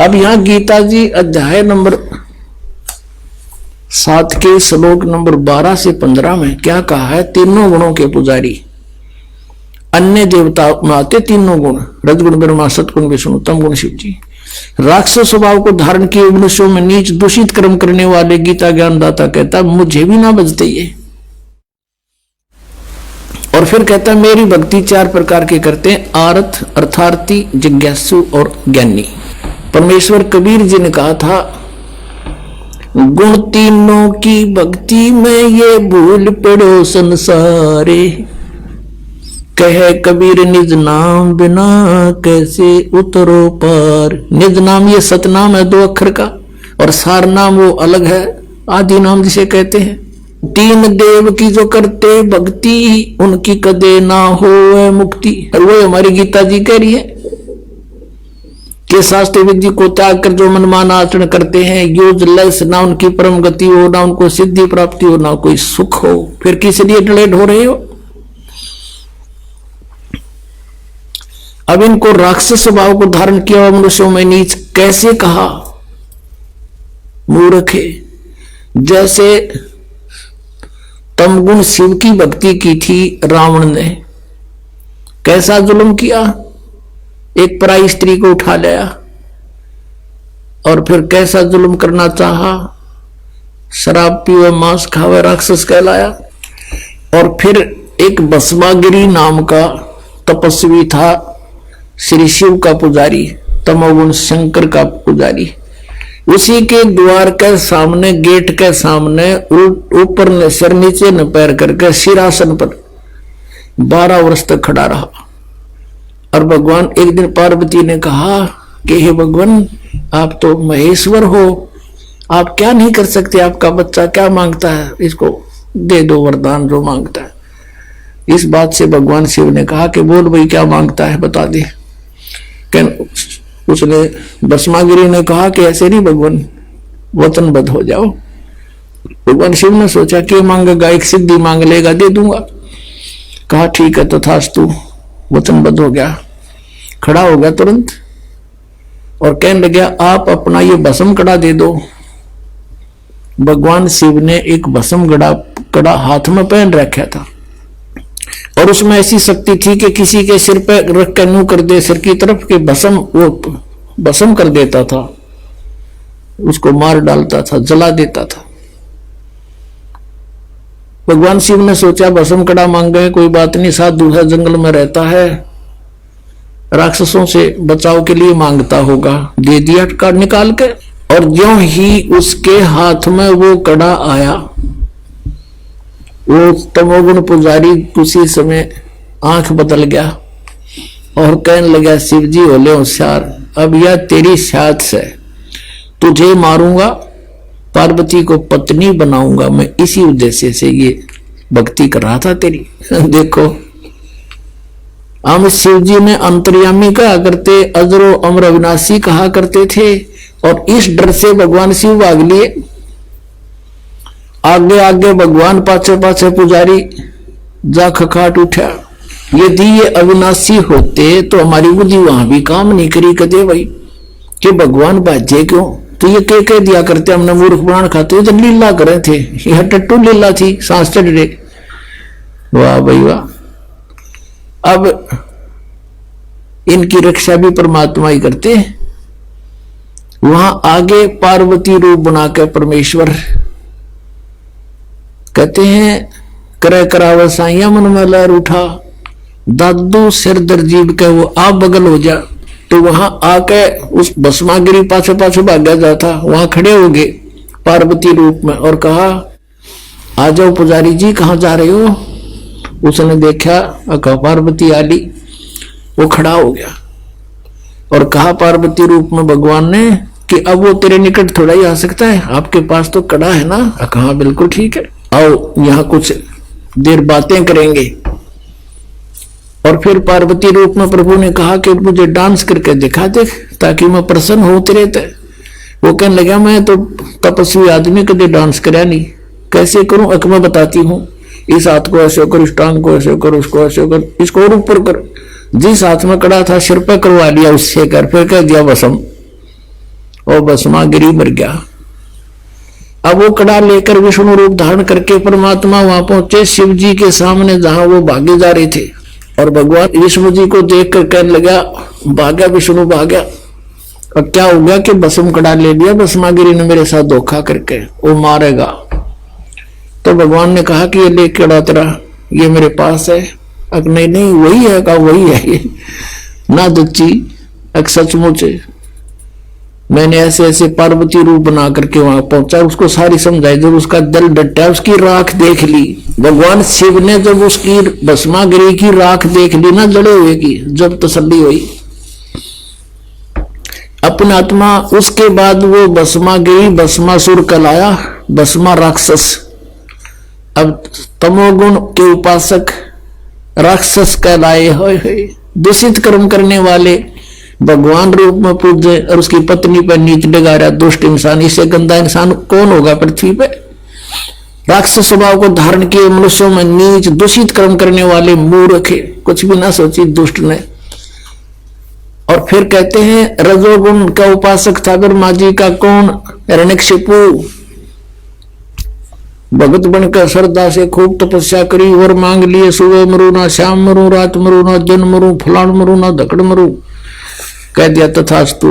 अब यहां गीता जी अध्याय नंबर 7 के श्लोक नंबर 12 से 15 में क्या कहा है, तीनों गुणों के पुजारी, अन्य देवता में आते तीनों गुण, रजगुण ब्रह्मा, सतगुण विष्णु, तम गुण शिव जी। राक्षस स्वभाव को धारण किए मनुष्यों में नीच दूषित कर्म करने वाले गीता ज्ञानदाता कहता मुझे भी ना बजते ये। और फिर कहता मेरी भक्ति 4 प्रकार के करते हैं, आरथ, अर्थार्थी, जिज्ञासु और ज्ञानी। परमेश्वर कबीर जी ने कहा था गुण तीनों की भक्ति में ये भूल पड़ो संसारे, कहे कबीर निज नाम बिना कैसे उतरो पार। निज नाम ये सतनाम है 2 अक्षर का, और सार नाम वो अलग है, आदि नाम जिसे कहते हैं। 3 देव की जो करते भक्ति उनकी कदे ना हो मुक्ति। और वो हमारी गीता जी कह रही है कि शास्त्र विधि को त्याग कर जो मनमान आचरण करते हैं यूजलेस, ना उनकी परम गति हो, ना उनको सिद्धि प्राप्ति हो, ना कोई सुख हो। फिर किस लिए डलेड हो रहे हो? अब इनको राक्षस स्वभाव को धारण किया हुआ मनुष्यों में नीच कैसे कहा? मूर्खे। जैसे तमगुण शिव की भक्ति की थी रावण ने, कैसा जुल्म किया, एक पराई स्त्री को उठा लिया और फिर कैसा जुल्म करना चाहा, शराब पीवे मांस खावे राक्षस कहलाया। और फिर एक भस्मागिरी नाम का तपस्वी था, श्री शिव का पुजारी, तमोगुण शंकर का पुजारी, उसी के द्वार के सामने, गेट के सामने ऊपर ने सिर नीचे न पैर करके सिरासन पर 12 वर्ष तक खड़ा रहा। और भगवान एक दिन पार्वती ने कहा कि हे भगवान आप तो महेश्वर हो, आप क्या नहीं कर सकते, आपका बच्चा क्या मांगता है, इसको दे दो वरदान जो मांगता है। इस बात से भगवान शिव ने कहा कि बोल भाई क्या मांगता है बता दे। उसने भस्मागिरी ने कहा कि ऐसे नहीं भगवान, वचनबद्ध हो जाओ। भगवान शिव ने सोचा कि मांगेगा, एक सिद्धि मांग लेगा, दे दूंगा। कहा ठीक है तथास्तु, वचनबद्ध हो गया, खड़ा हो गया तुरंत और कहने लगा आप अपना ये भस्म कड़ा दे दो। भगवान शिव ने एक भस्म कड़ा हाथ में पहन रखा था और उसमें ऐसी शक्ति थी कि किसी के सिर पे रख के नुह कर दे सिर की तरफ के भस्म कर देता था, उसको मार डालता था, जला देता था। भगवान शिव ने सोचा भस्म कड़ा मांगे, कोई बात नहीं, साधु है, जंगल में रहता है, राक्षसों से बचाव के लिए मांगता होगा। दे दिया कार्ड निकाल के, और ज्यों ही उसके हाथ में वो कड़ा आया, वो तमोगुण पुजारी उसी समय आंख बदल गया और कहने लगा शिव जी होले होशियार, अब यह तेरी साथ से तुझे मारूंगा, पार्वती को पत्नी बनाऊंगा मैं, इसी उद्देश्य से ये भक्ति कर रहा था तेरी। देखो हम शिव जी ने अंतर्यामी कहा करते, अजरो अमर अविनाशी कहा करते थे, और इस डर से भगवान शिव भाग लिए। आगे आगे भगवान, पाछे पाछे पुजारी जा खखाट उठा। यदि ये अविनाशी होते तो हमारी बुद्धि वहां भी काम नहीं करी कदे भाई कि भगवान बाजे क्यों, तो ये कह दिया करते हमने मूर्ख प्राण खाते, तो लीला करे थे, यह टट्टू लीला थी, सांस चढ़ रहे। वाह भाई वाह। अब इनकी रक्षा भी परमात्मा ही करते। वहां आगे पार्वती रूप बनाकर परमेश्वर कहते हैं करे करावा साइया मन में लहर उठा, दादू सिर दर्जीब के वो आप बगल हो जा। तो वहां आके उस भस्मागिरी पाछे पाछे भागा जाता, वहां खड़े हो गए पार्वती रूप में और कहा आ जाओ पुजारी जी, कहाँ जा रहे हो? उसने देखा कहा पार्वती आली, वो खड़ा हो गया और कहा पार्वती रूप में भगवान ने कि अब वो तेरे निकट थोड़ा ही आ सकता है, आपके पास तो कड़ा है ना। कहा बिल्कुल ठीक है, आओ यहाँ कुछ देर बातें करेंगे। और फिर पार्वती रूप में प्रभु ने कहा कि मुझे डांस करके दिखा दे ताकि मैं प्रसन्न हो तेरे ते। वो कहने लगा मैं तो तपस्वी आदमी कभी डांस कराया नहीं, कैसे करूं? अक मैं बताती हूँ, इस हाथ को ऐसे कर, इस टांग को ऐसे कर, उसको ऐसे कर, इसको और ऊपर कर। जिस हाथ में कड़ा था सिर पे करवा लिया उससे कर, फिर कह दिया भस्म, और भस्मागिरी मर गया। अब वो कड़ा लेकर विष्णु रूप धारण करके परमात्मा वहां पहुंचे शिव जी के सामने जहां वो भागे जा रहे थे। और भगवान विष्णु जी को देख कर कहने लगा भागा विष्णु भागा, अब क्या हो गया कि भस्म कड़ा ले लिया, भस्मागिरी ने मेरे साथ धोखा करके, वो मारेगा। तो भगवान ने कहा कि ये ले कड़ा तेरा, ये मेरे पास है। अक नहीं नहीं वही है, कहा वही है ये ना दच्ची, अक सचमुच मैंने ऐसे ऐसे पार्वती रूप बना करके वहां पहुंचा, उसको सारी समझाई। जब उसका दिल डटा, उसकी राख देख ली, भगवान शिव ने जब उसकी भस्मागिरी की राख देख ली ना जड़े हुए की, जब तसल्ली हुई अपना आत्मा। उसके बाद वो भस्मागिरी भस्मासुर कहलाया, भस्मा राक्षस। अब तमोगुण के उपासक राक्षस कहलाए हुए, दूषित कर्म करने वाले भगवान रूप में पूजे और उसकी पत्नी पर नीच लगा रहा दुष्ट इंसान। इससे गंदा इंसान कौन होगा पृथ्वी पे? राक्षस स्वभाव को धारण किए मनुष्यों में नीच दूषित कर्म करने वाले मूर्ख, कुछ भी ना सोची दुष्ट ने। और फिर कहते हैं रजोगुण का उपासक था ब्रह्मा जी का कौन? हिरण्यकशिपु। भगत बनकर श्रद्धा से खूब तपस्या करी और मांग लिए, सुबह मरू ना शाम मरू, रात मरू ना दिन मरू, फलान मरू ना धकड़ मरू। कह दिया तथास्तु।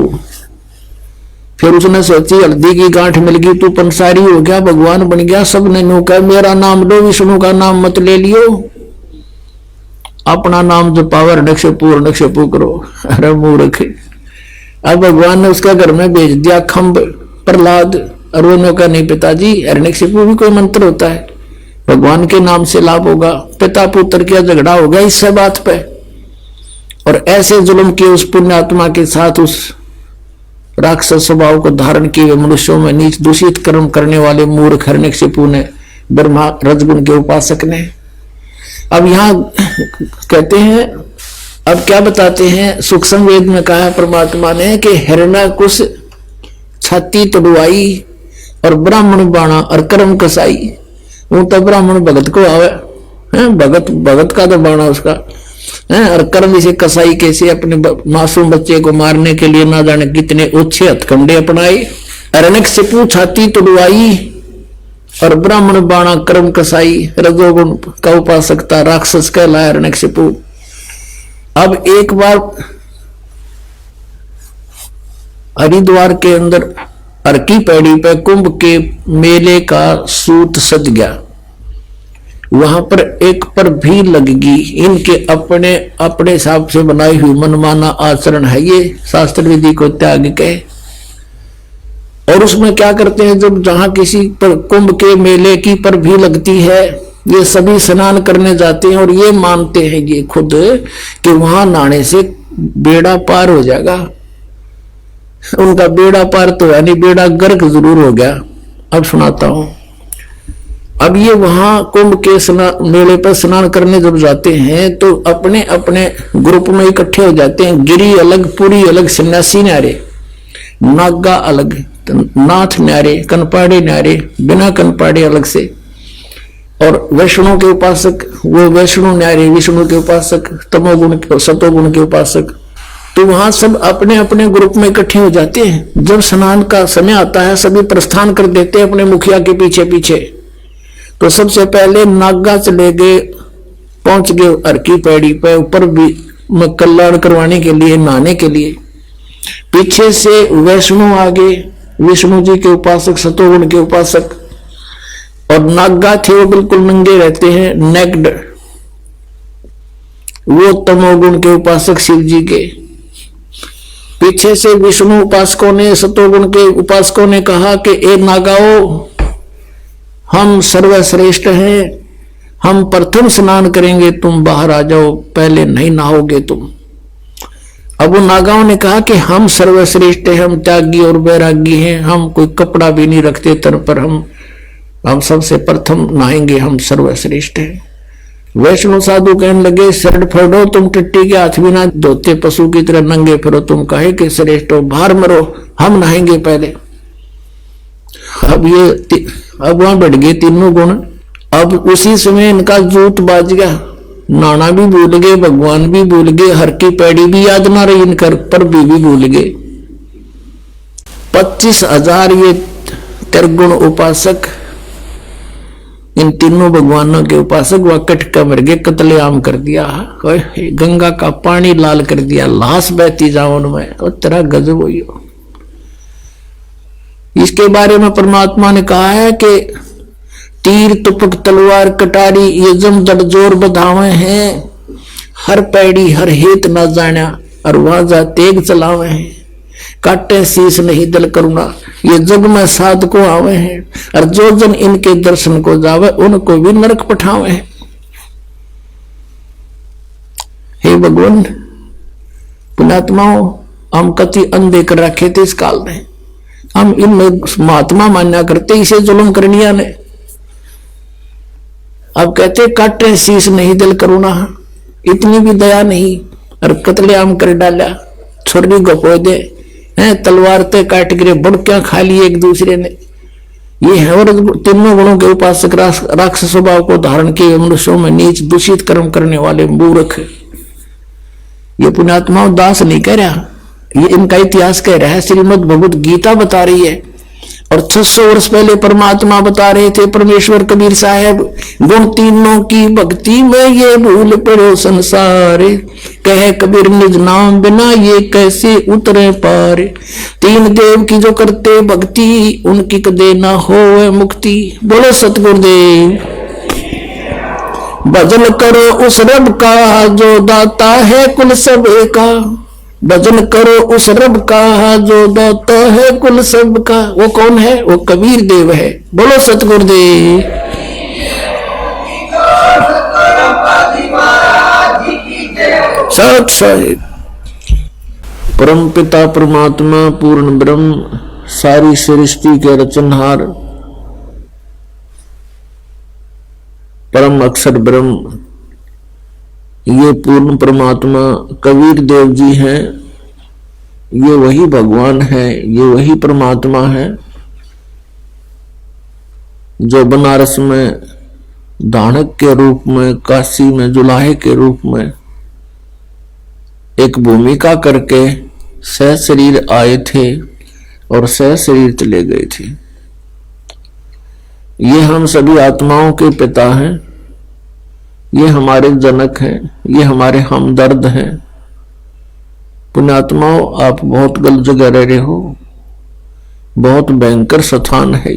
फिर उसने सोची हल्दी की गांठ मिल गई, तू पंसारी हो गया, भगवान बन गया। सबने नो कहा मेरा नाम लो, विष्णु का नाम मत ले लियो, अपना नाम जपाओ, नक्षपू करो। अरे मूर्ख। अब भगवान ने उसके घर में भेज दिया खम्ब प्रहलाद, और वो का नहीं पिताजी हिरण्यकशिपु भी कोई मंत्र होता है, भगवान के नाम से लाभ होगा। पिता पुत्र का झगड़ा हो गया इससे बात पे, और ऐसे जुल्म किए उस पुण्यात्मा के साथ, उस राक्षस स्वभाव को धारण किए मनुष्यों में नीच दूषित कर्म करने वाले मूर्ख हिरण्यकशिपु ने, ब्रह्मा रजगुण के उपासक ने। अब यहाँ कहते हैं, अब क्या बताते हैं, सूक्ष्म वेद में कहा परमात्मा ने कि हिरण्यकुश छाती तोड़वाई और ब्राह्मण बाणा और कर्म कसाई। वो तो ब्राह्मण भगत को आवे है, भगत का तो बाणा उसका है, और कर्म इसे कसाई कैसे अपने मासूम बच्चे को मारने के लिए ना जाने कितने ओछे हथकंडे अपनाए। हिरण्यकशिपु छाती तोड़वाई और ब्राह्मण बाणा कर्म कसाई, रजोगुण का उपासक था, राक्षस कहलाया हिरण्यकशिपु। अब एक बार हरिद्वार के अंदर अर्की पैड़ी पे कुंभ के मेले का सूत सज गया। वहां पर एक पर भी लगेगी, इनके अपने अपने हिसाब से बनाई हुई मनमाना आचरण है, ये शास्त्र विधि को त्याग के। और उसमें क्या करते हैं, जब जहां किसी पर कुंभ के मेले की पर भी लगती है, ये सभी स्नान करने जाते हैं और ये मानते हैं ये खुद कि वहां नहाने से बेड़ा पार हो जाएगा। उनका बेड़ा पार तो है नहीं, बेड़ा गर्क जरूर हो गया। अब सुनाता हूं। अब ये वहां कुंभ के मेले पर स्नान करने जब जाते हैं तो अपने अपने ग्रुप में इकट्ठे हो जाते हैं। गिरी अलग, पुरी अलग, सन्यासी न्यारे, नागा अलग, नाथ न्यारे, कनपाड़े न्यारे, बिना कनपाड़े अलग से, और वैष्णव के उपासक वो वैष्णव न्यारे, विष्णु के उपासक, तमोगुण के सतोगुण के उपासक। तो वहां सब अपने अपने ग्रुप में इकट्ठे हो जाते हैं। जब स्नान का समय आता है सभी प्रस्थान कर देते हैं अपने मुखिया के पीछे पीछे। तो सबसे पहले नागा चले गए, पहुंच गए अर्की पैड़ी पे, ऊपर भी कल्याण करवाने के लिए, नहाने के लिए। पीछे से वैष्णु आ गए, विष्णु जी के उपासक, सतोगुण के उपासक। और नागा थे वो बिल्कुल नंगे रहते हैं, नेक्ड, वो तमोगुण के उपासक शिव जी के। पीछे से विष्णु उपासकों ने, सतोगुण के उपासकों ने कहा कि ए नागाओ, हम सर्वश्रेष्ठ हैं, हम प्रथम स्नान करेंगे, तुम बाहर आ जाओ, पहले नहीं नहाओगे तुम। अब वो नागाओं ने कहा कि हम सर्वश्रेष्ठ हैं, हम त्यागी और वैरागी हैं, हम कोई कपड़ा भी नहीं रखते तन पर, हम सबसे प्रथम नहाएंगे, हम सर्वश्रेष्ठ हैं। वैष्णव साधु कहने लगे, शरण फड़ो, तुम टट्टी के हाथ भी ना धोते, पशु की तरह नंगे फिरो, तुम काहे के श्रेष्ठ हो, बाहर मरो, हम नहाएंगे पहले। अब वहां बैठ गए तीनों गुण। अब उसी समय इनका जूत बाज गया, नाना भी भूल गए, भगवान भी भूल गए, हर की पैड़ी भी याद ना रही इनकर, पर भी भूल गए। 25,000 ये त्रिगुण उपासक, इन तीनों भगवानों के उपासक वह कटका मर गए, कत्लेआम कर दिया, गंगा का पानी लाल कर दिया, लाश बहती जाओ उनमें, और तेरा गजब हुई हो। इसके बारे में परमात्मा ने कहा है कि तीर तुपक तलवार कटारी ये जम जड़ जोर बधावे हैं, हर पैड़ी हर हेत ना जाना और वाजा तेग चलावे हैं, काटे शीश नहीं दल करुणा ये जग में साध को आवे हैं, और जो जन इनके दर्शन को जावे उनको भी नरक पठावे हैं। हे भगवान, पुण्यात्माओं, हम कति अंधे कर रखे थे इस काल में, हम इनमें महात्मा मान्या करते इसे जुल्म करनिया ने। अब कहते काटे शीश नहीं दिल करुणा, इतनी भी दया नहीं, और कतलेआम कर डाला, छुरी गपो दे हैं, तलवार ते काट गिरे, बुड़कियां खा ली एक दूसरे ने। ये है और तीनों गुणों के उपासक राक्षस स्वभाव को धारण किए मनुष्यों में नीच दूषित कर्म करने वाले मूर्ख। ये पुण्यात्माओं दास नहीं कह रहा, ये इनका इतिहास कह रहा है। श्रीमद् भगवत गीता बता रही है, और 600 वर्ष पहले परमात्मा बता रहे थे, परमेश्वर कबीर साहब, गुण तीनों की भक्ति में ये भूल पड़ो संसार, कहे कबीर निज नाम बिना ये कैसे उतरे पार, तीन देव की जो करते भक्ति उनकी कदे ना हो मुक्ति। बोलो सतगुरुदेव। भजन करो उस रब का जो दाता है कुल सब का, भजन करो उस रब का जो दाता है कुल सब का। वो कौन है? वो कबीर देव है। बोलो सतगुरुदेव। सत साहिब। परम पिता परमात्मा पूर्ण ब्रह्म सारी सृष्टि के रचनहार परम अक्षर ब्रह्म, ये पूर्ण परमात्मा कबीर देव जी हैं। ये वही भगवान है, ये वही परमात्मा है जो बनारस में दानक के रूप में, काशी में जुलाहे के रूप में एक भूमिका करके सह शरीर आए थे और सह शरीर चले गए थे। ये हम सभी आत्माओं के पिता हैं, ये हमारे जनक हैं, ये हमारे हमदर्द हैं। पुण्यात्माओं, आप बहुत गलत जगह रह रहे हो, बहुत भयंकर स्थान है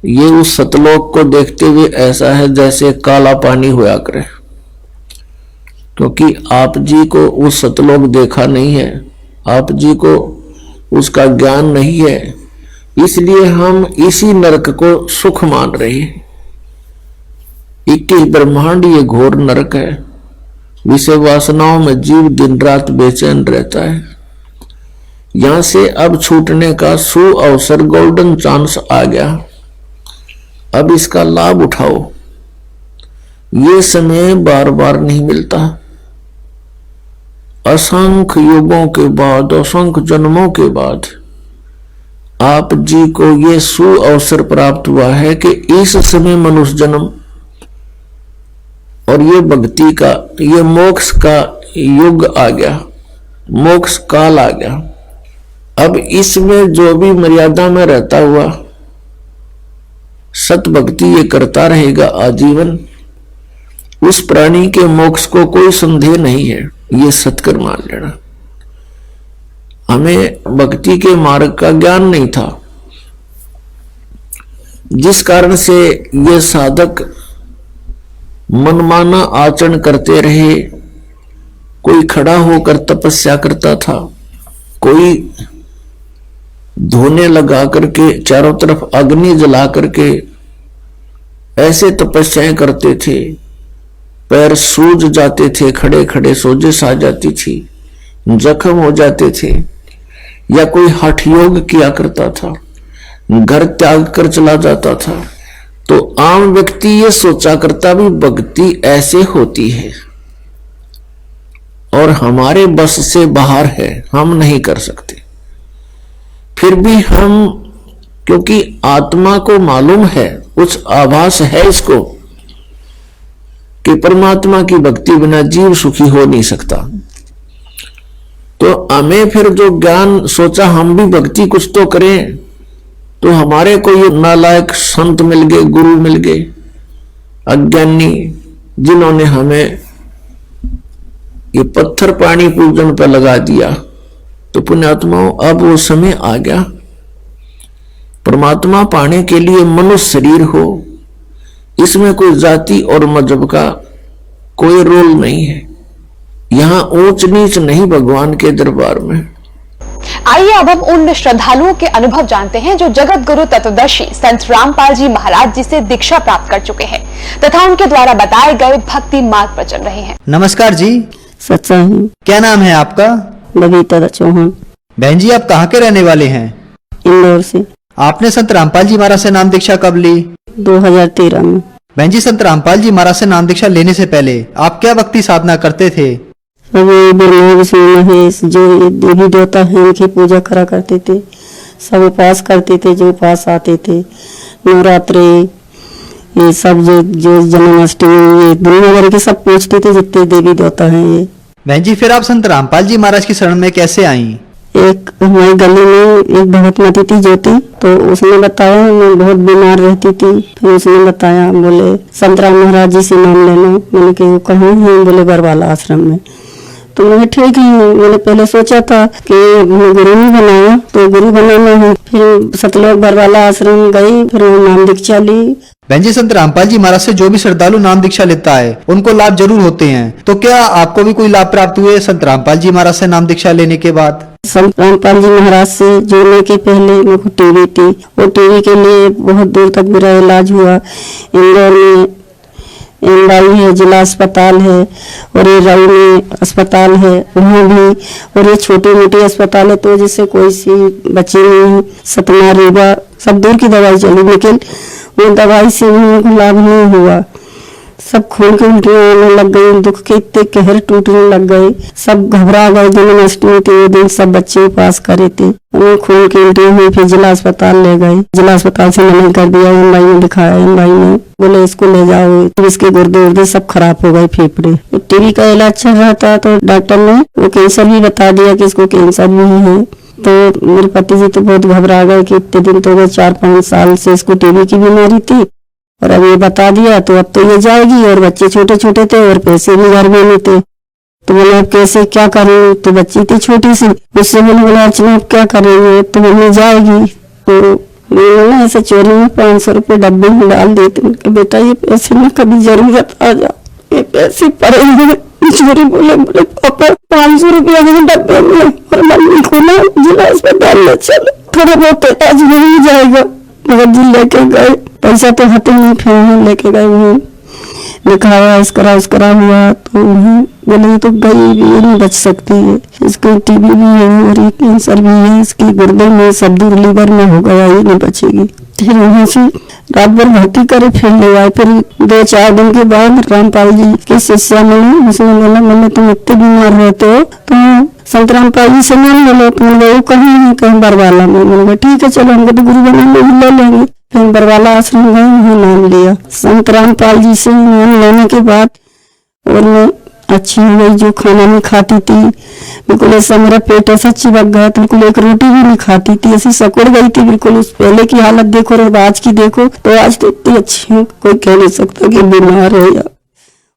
ये उस सतलोक को देखते हुए ऐसा है जैसे काला पानी हुआ करे, क्योंकि आप जी को उस सतलोक देखा नहीं है, आप जी को उसका ज्ञान नहीं है, इसलिए हम इसी नरक को सुख मान रहे हैं। 21 ब्रह्मांड ये घोर नरक है। विषय वासनाओं में जीव दिन रात बेचैन रहता है। यहां से अब छूटने का सु अवसर, गोल्डन चांस आ गया। अब इसका लाभ उठाओ। ये समय बार बार नहीं मिलता। असंख्य युगों के बाद, असंख्य जन्मों के बाद आप जी को ये सु अवसर प्राप्त हुआ है कि इस समय मनुष्य जन्म और ये भक्ति का, ये मोक्ष का युग आ गया, मोक्ष काल आ गया। अब इसमें जो भी मर्यादा में रहता हुआ सत भक्ति ये करता रहेगा आजीवन, उस प्राणी के मोक्ष को कोई संदेह नहीं है। ये सत्कर मान लेना। हमें भक्ति के मार्ग का ज्ञान नहीं था, जिस कारण से ये साधक मनमाना आचरण करते रहे। कोई खड़ा होकर तपस्या करता था, कोई धोने लगा करके चारों तरफ अग्नि जला करके ऐसे तपस्याएं करते थे, पैर सूज जाते थे, खड़े खड़े सोजिश आ जाती थी, जख्म हो जाते थे। या कोई हठ योग किया करता था, घर त्याग कर चला जाता था। तो आम व्यक्ति ये सोचा करता भी भक्ति ऐसे होती है और हमारे बस से बाहर है, हम नहीं कर सकते। फिर भी हम, क्योंकि आत्मा को मालूम है, कुछ आभास है इसको कि परमात्मा की भक्ति बिना जीव सुखी हो नहीं सकता, तो हमें फिर जो ज्ञान सोचा हम भी भक्ति कुछ तो करें, तो हमारे को ये नालायक संत मिल गए, गुरु मिल गए, अज्ञानी, जिन्होंने हमें ये पत्थर पानी पूजन पर लगा दिया। तो पुण्यात्माओं, अब वो समय आ गया परमात्मा पाने के लिए मनुष्य शरीर हो, इसमें कोई जाति और मजहब का कोई रोल नहीं है। यहाँ ऊंच नीच नहीं भगवान के दरबार में। आइए अब हम उन श्रद्धालुओं के अनुभव जानते हैं जो जगत गुरु तत्वदर्शी संत रामपाल जी महाराज जी से दीक्षा प्राप्त कर चुके हैं तथा उनके द्वारा बताए गए भक्ति मार्ग पर चल रहे हैं। नमस्कार जी। सत्संग। क्या नाम है आपका? बबीता चौहान। बहन जी, आप कहाँ के रहने वाले हैं? इंदौर से। आपने संत रामपाल जी महाराज से नाम दीक्षा कब ली? 2013 में। बहन जी, संत रामपाल जी महाराज से नाम दीक्षा लेने से पहले आप क्या भक्ति साधना करते थे? ब्रह्मा विष्णु महेश जो देवी देवता है उनकी पूजा करा करते थे, सब उपास करते थे, जो उपास आते थे, नवरात्रि ये सब जो जन्माष्टमी ये दुनिया भर के सब पूछते थे जितने देवी देवता हैं ये। बहन जी, फिर आप संत रामपाल जी महाराज की शरण में कैसे आई? एक हमारी गली में एक भगतमती थी ज्योति, तो उसने बताया, मैं बहुत बीमार रहती थी, फिर उसने बताया, बोले संत राम महाराज जी से नाम लेना। मैंने कहा कहाँ है? बोले बरवाला आश्रम में। तो मैंने ठीक है, मैंने पहले सोचा था कि गुरु नहीं बनाया तो गुरु बनाना है। फिर सतलोक बरवाला आश्रम गई, फिर नाम दीक्षा ली। बहन जी, संत रामपाल जी महाराज से जो भी श्रद्धालु नाम दीक्षा लेता है उनको लाभ जरूर होते हैं, तो क्या आपको भी कोई लाभ प्राप्त हुए संत रामपाल जी महाराज से नाम दीक्षा लेने के बाद? संत रामपाल जी महाराज से जुड़ने के पहले मेरे को टीबी थी, वो टीबी के लिए बहुत दूर तक मेरा इलाज हुआ। इंदौर में एमवाई है, जिला अस्पताल है, और ये राई में अस्पताल है वहाँ भी, और ये छोटी मोटी अस्पताल है, तो जिससे कोई सी बची नहीं। सतना रीवा सब दूर की दवाई चली, लेकिन वो दवाई से भी लाभ नहीं हुआ। सब खून की उल्टियां आने लग गई, दुख के इतने कहर टूटने लग गए, सब घबरा गए। जन्माष्टमी के वो दिन सब बच्चे उपास करे थे, उन्हें खून की उल्टियां हुई, फिर जिला अस्पताल ले गए। जिला अस्पताल से मना कर दिया, एमवाई में दिखाया, एमवाई में बोले इसको ले जाओ, फिर इसके गुर्दे उर्दे सब खराब हो गए, फेफड़े। टीबी का इलाज चल रहा था तो डॉक्टर ने वो कैंसर भी बता दिया कि इसको कैंसर भी है। तो मेरे पति जी तो बहुत घबरा गए कि इतने दिन तो गए, 4-5 साल से इसको टीबी की बीमारी थी, और अब ये बता दिया तो अब तो ये जाएगी, और बच्चे छोटे छोटे थे और पैसे भी घर में नहीं थे। तो बोले अब कैसे क्या करूं? तो बच्ची थी छोटी सी, उससे मैंने बोला अर्चना अब क्या करेंगे? तो मम्मी जाएगी। तो मैंने ना ऐसे चोरी में 500 रुपये डब्बे में डाल दिए थे। बेटा ये पैसे ना कभी जरूरत आ जा, ये पैसे पड़ेंगे। चोरी बोले पापा 500 रुपया डब्बे में, और मम्मी को ना जिला अस्पताल ले चलो, थोड़ा बहुत इलाज नहीं जाएगा। मगर जी लेके गए, पैसा तो हाथ नहीं, फिर लेके गए, वहीं दिखाया, इस करा हुआ, तो वहीं बोले ये तो गई भी, ये नहीं बच सकती है, इसको टीबी भी है और ये कैंसर भी है, इसकी गुर्दे में सब दूर लीवर में हो गया, ये नहीं बचेगी। फिर वहाँ से रात भर भर्ती करे, फिर ले आए। फिर 2-4 दिन के बाद रामपाल जी की शिष्या मिली, उसने बोला मैंने तुम इतने बीमार रहते हो तो संत रामपाल जी से नाम ले लो। तो वो कहीं है, कहीं बरवाला में। मैंने ठीक है चलो, हमको तो गुरु बनाने ले लेंगे। फिर बरवाला आश्रम गए, वहाँ नाम लिया संत रामपाल जी से। नाम लेने के बाद और मैं अच्छी हो गई, जो खाना नहीं खाती थी बिल्कुल ऐसा, मेरा पेट ऐसा चिपक गया, बिल्कुल एक रोटी भी नहीं खाती थी, ऐसी सकुड़ गई थी बिल्कुल। उस पहले की हालत देखो और आज की देखो, तो आज तो इतनी अच्छी हूँ, कोई कह नहीं सकता कि बीमार है। या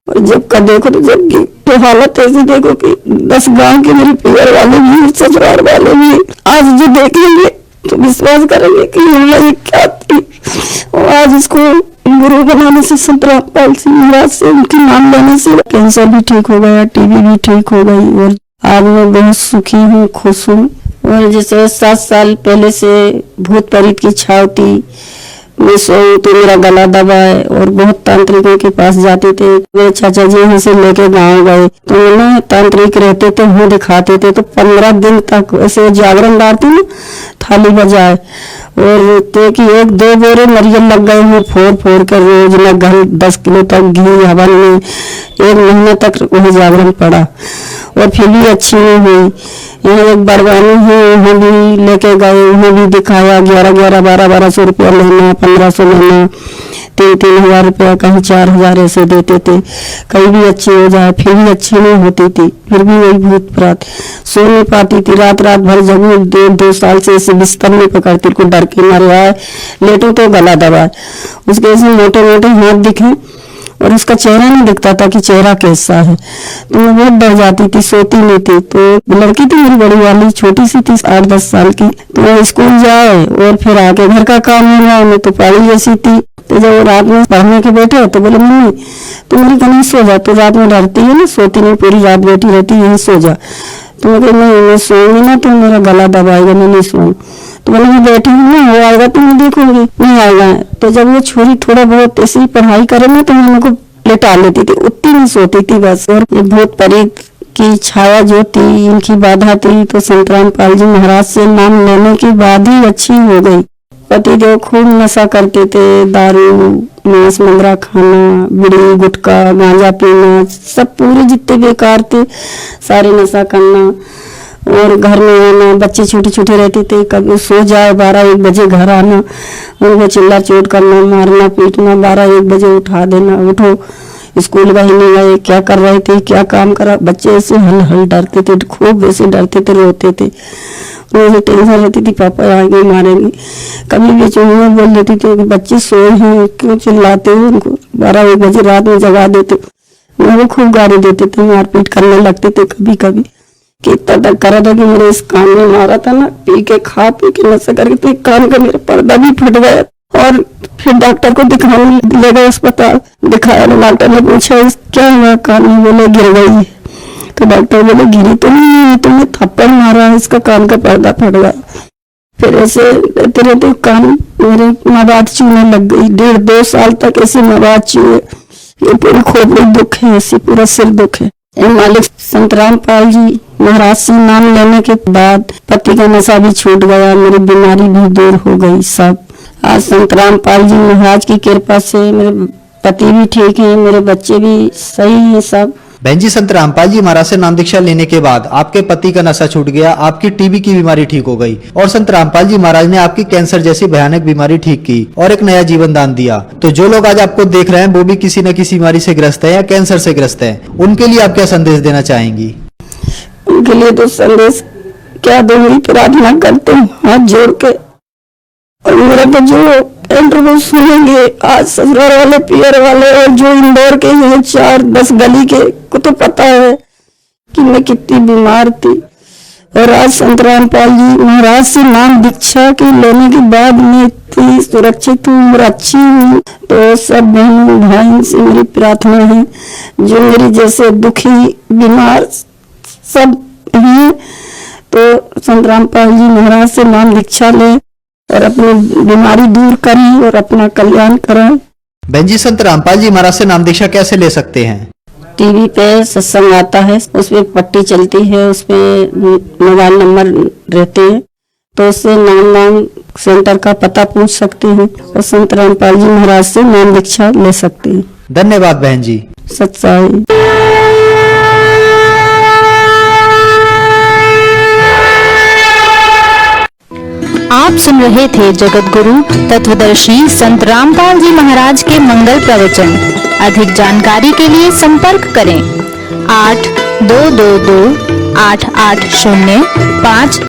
और जब का देखो तो जब की तो हालत ऐसी देखो कि 10 गांव के मेरे पियर वाले भी, ससुराल वाले भी आज जो देखेंगे तो विश्वास करेंगे कि ये क्या थी। और आज इसको गुरु बनाने से, संत रामपाल जी महाराज से, उनके नाम लेने से कैंसर भी ठीक हो गया, टीबी भी ठीक हो गई, और आज मैं बहुत सुखी हूँ, खुश हूँ। और जैसे 7 साल पहले से भूत प्रेत की छाव थी, मैं सोई तो मेरा गला दबा है, और बहुत तांत्रिकों के पास जाते थे। मेरे चाचा जी यहाँ से लेके गाँव गए, तो मैंने तांत्रिक रहते थे, वो दिखाते थे, तो 15 दिन तक ऐसे जागरण डालती ना, थाली बजाए, और तो कि 1-2 बोरे नारियल लग गए हैं, फोड़ कर रोज न घर 10 किलो तक घी हवन में, 1 महीने तक वही जागरण पड़ा, और फिर भी अच्छी नहीं हुई। यहाँ एक बड़वानी है, वहाँ भी लेके गए, वहाँ भी दिखाया, 1100-1200 रुपया लेना, 1500 लेना, 3-3 हजार रुपया, कहीं 4000 ऐसे देते थे। कहीं भी अच्छी हो जाए, फिर भी अच्छी नहीं होती थी, फिर भी वही भूत प्रेत। सो नहीं पाती थी, रात भर जगू, 1-2 साल से ऐसे बिस्तर में पकड़ती को, डर के मारे आए, लेटो तो गला दबाए, उसके ऐसे मोटे मोटे हाथ दिखे, और उसका चेहरा नहीं दिखता था कि चेहरा कैसा है। तो मैं बहुत डर जाती थी, सोती नहीं थी। तो लड़की थी मेरी बड़ी वाली, छोटी सी थी 8-10 साल की। तो वो स्कूल जाए और फिर आके घर का काम हुआ, मैं तो पाली जैसी थी। तो जब रात में पढ़ने के बैठे तो बोले मम्मी तो मेरी कहीं सो जा, तो रात में डरती है ना, सोती नहीं, पूरी रात बैठी रहती है, यहीं सो जा। तो मैं नहीं, मैं सोऊंगी ना तो मेरा गला दबाएगा, मैं नहीं सोऊं। तो बोले मैं बैठी हूँ ना, वो आएगा तो मैं देखूंगी, नहीं आएगा। तो जब वो छोरी थोड़ा बहुत ऐसी पढ़ाई करे ना तो मैं उनको लेटा लेती थी, उतनी नहीं सोती थी बस। और ये भूत प्रेत की छाया जो थी, इनकी बाधा थी, तो संत रामपाल जी महाराज से नाम लेने के बाद ही अच्छी हो गई। पतिदेव खूब नशा करते थे, दारू, मांस मंगरा खाना, बीड़ी गुटखा गांजा पीना, सब पूरे जितने बेकार थे सारे नशा करना। और घर में आना, बच्चे छोटे छोटे रहते थे, कभी सो जाए 12-1 बजे घर आना, उनको चिल्ला चोट करना, मारना पीटना, 12-1 बजे उठा देना, उठो स्कूल वही नहीं गए, क्या कर रहे थे, क्या काम करा। बच्चे ऐसे हल हल डरते थे, खूब वैसे डरते थे, रोते थे। मुझे टेंशन रहती थी पापा आएंगे मारेंगे। कभी भी चुम्मा बोल देती थी कि बच्चे सोए हैं क्यों चिल्लाते हो, उनको 12-1 बजे रात में जगा देते। मुझे खूब गाली देते थे, मारपीट करने लगते थे कभी कभी, कि इतना तक करा था कि मेरे इस कान में मारा था ना, पी के खा पी के नशा करके, तो कान का मेरा पर्दा भी फट गया। और फिर डॉक्टर को दिखाने ले गए अस्पताल, दिखाया, डॉक्टर ने पूछा क्या हुआ कान में, बोले गिर गई है। तो डॉक्टर बोले गिरी तो नहीं है, तुमने थप्पड़ मारा है, इसका कान का पर्दा फट गया। फिर ऐसे रहते रहते कान मेरे मवाद चूने लग गई, 1.5-2 साल तक ऐसे मवाद चूए, ये पूरी खोपड़ी दुख है, ऐसे पूरा सिर दुख है। मालिक संत रामपाल जी महाराज से नाम लेने के बाद पति का नशा भी छूट गया, मेरी बीमारी भी दूर हो गई सब। आज संत रामपाल जी महाराज की कृपा से मेरे पति भी ठीक है, मेरे बच्चे भी सही है सब। बहन जी, संत रामपाल जी महाराज से नाम दीक्षा लेने के बाद आपके पति का नशा छूट गया, आपकी टीबी की बीमारी ठीक हो गई और संत रामपाल जी महाराज ने आपकी कैंसर जैसी भयानक बीमारी ठीक की और एक नया जीवन दान दिया। तो जो लोग आज आपको देख रहे हैं वो भी किसी न किसी बीमारी से ग्रस्त है या कैंसर से ग्रस्त है, उनके लिए आप क्या संदेश देना चाहेंगी? उनके लिए तो संदेश क्या दूंगी, प्रार्थना करते हैं हाथ जोड़ के। और मेरा तो जो इंटरव्यू सुनेंगे आज ससुराल वाले, पियर वाले और जो इंदौर के हैं 4-10 गली के को तो पता है कि मैं कितनी बीमार थी। और आज संत रामपाल जी महाराज से नाम दीक्षा के लेने के बाद मैं इतनी सुरक्षित हूँ और अच्छी हूँ। तो सब बहनों भाई से मेरी प्रार्थना है, जो मेरी जैसे दुखी बीमार सब हैं, तो संत रामपाल जी महाराज से नाम दीक्षा ले और अपनी बीमारी दूर करें और अपना कल्याण करें। बहन जी, संत रामपाल जी महाराज से नाम दीक्षा कैसे ले सकते हैं? टीवी पे सत्संग आता है, उसमें पट्टी चलती है, उसमें मोबाइल नंबर रहते हैं, तो उससे नाम सेंटर का पता पूछ सकते हैं और संत रामपाल जी महाराज से नाम दीक्षा ले सकते हैं। धन्यवाद बहन जी। सच्चाई। आप सुन रहे थे जगत गुरु तत्वदर्शी संत रामपाल जी महाराज के मंगल प्रवचन। अधिक जानकारी के लिए संपर्क करें 8222 8805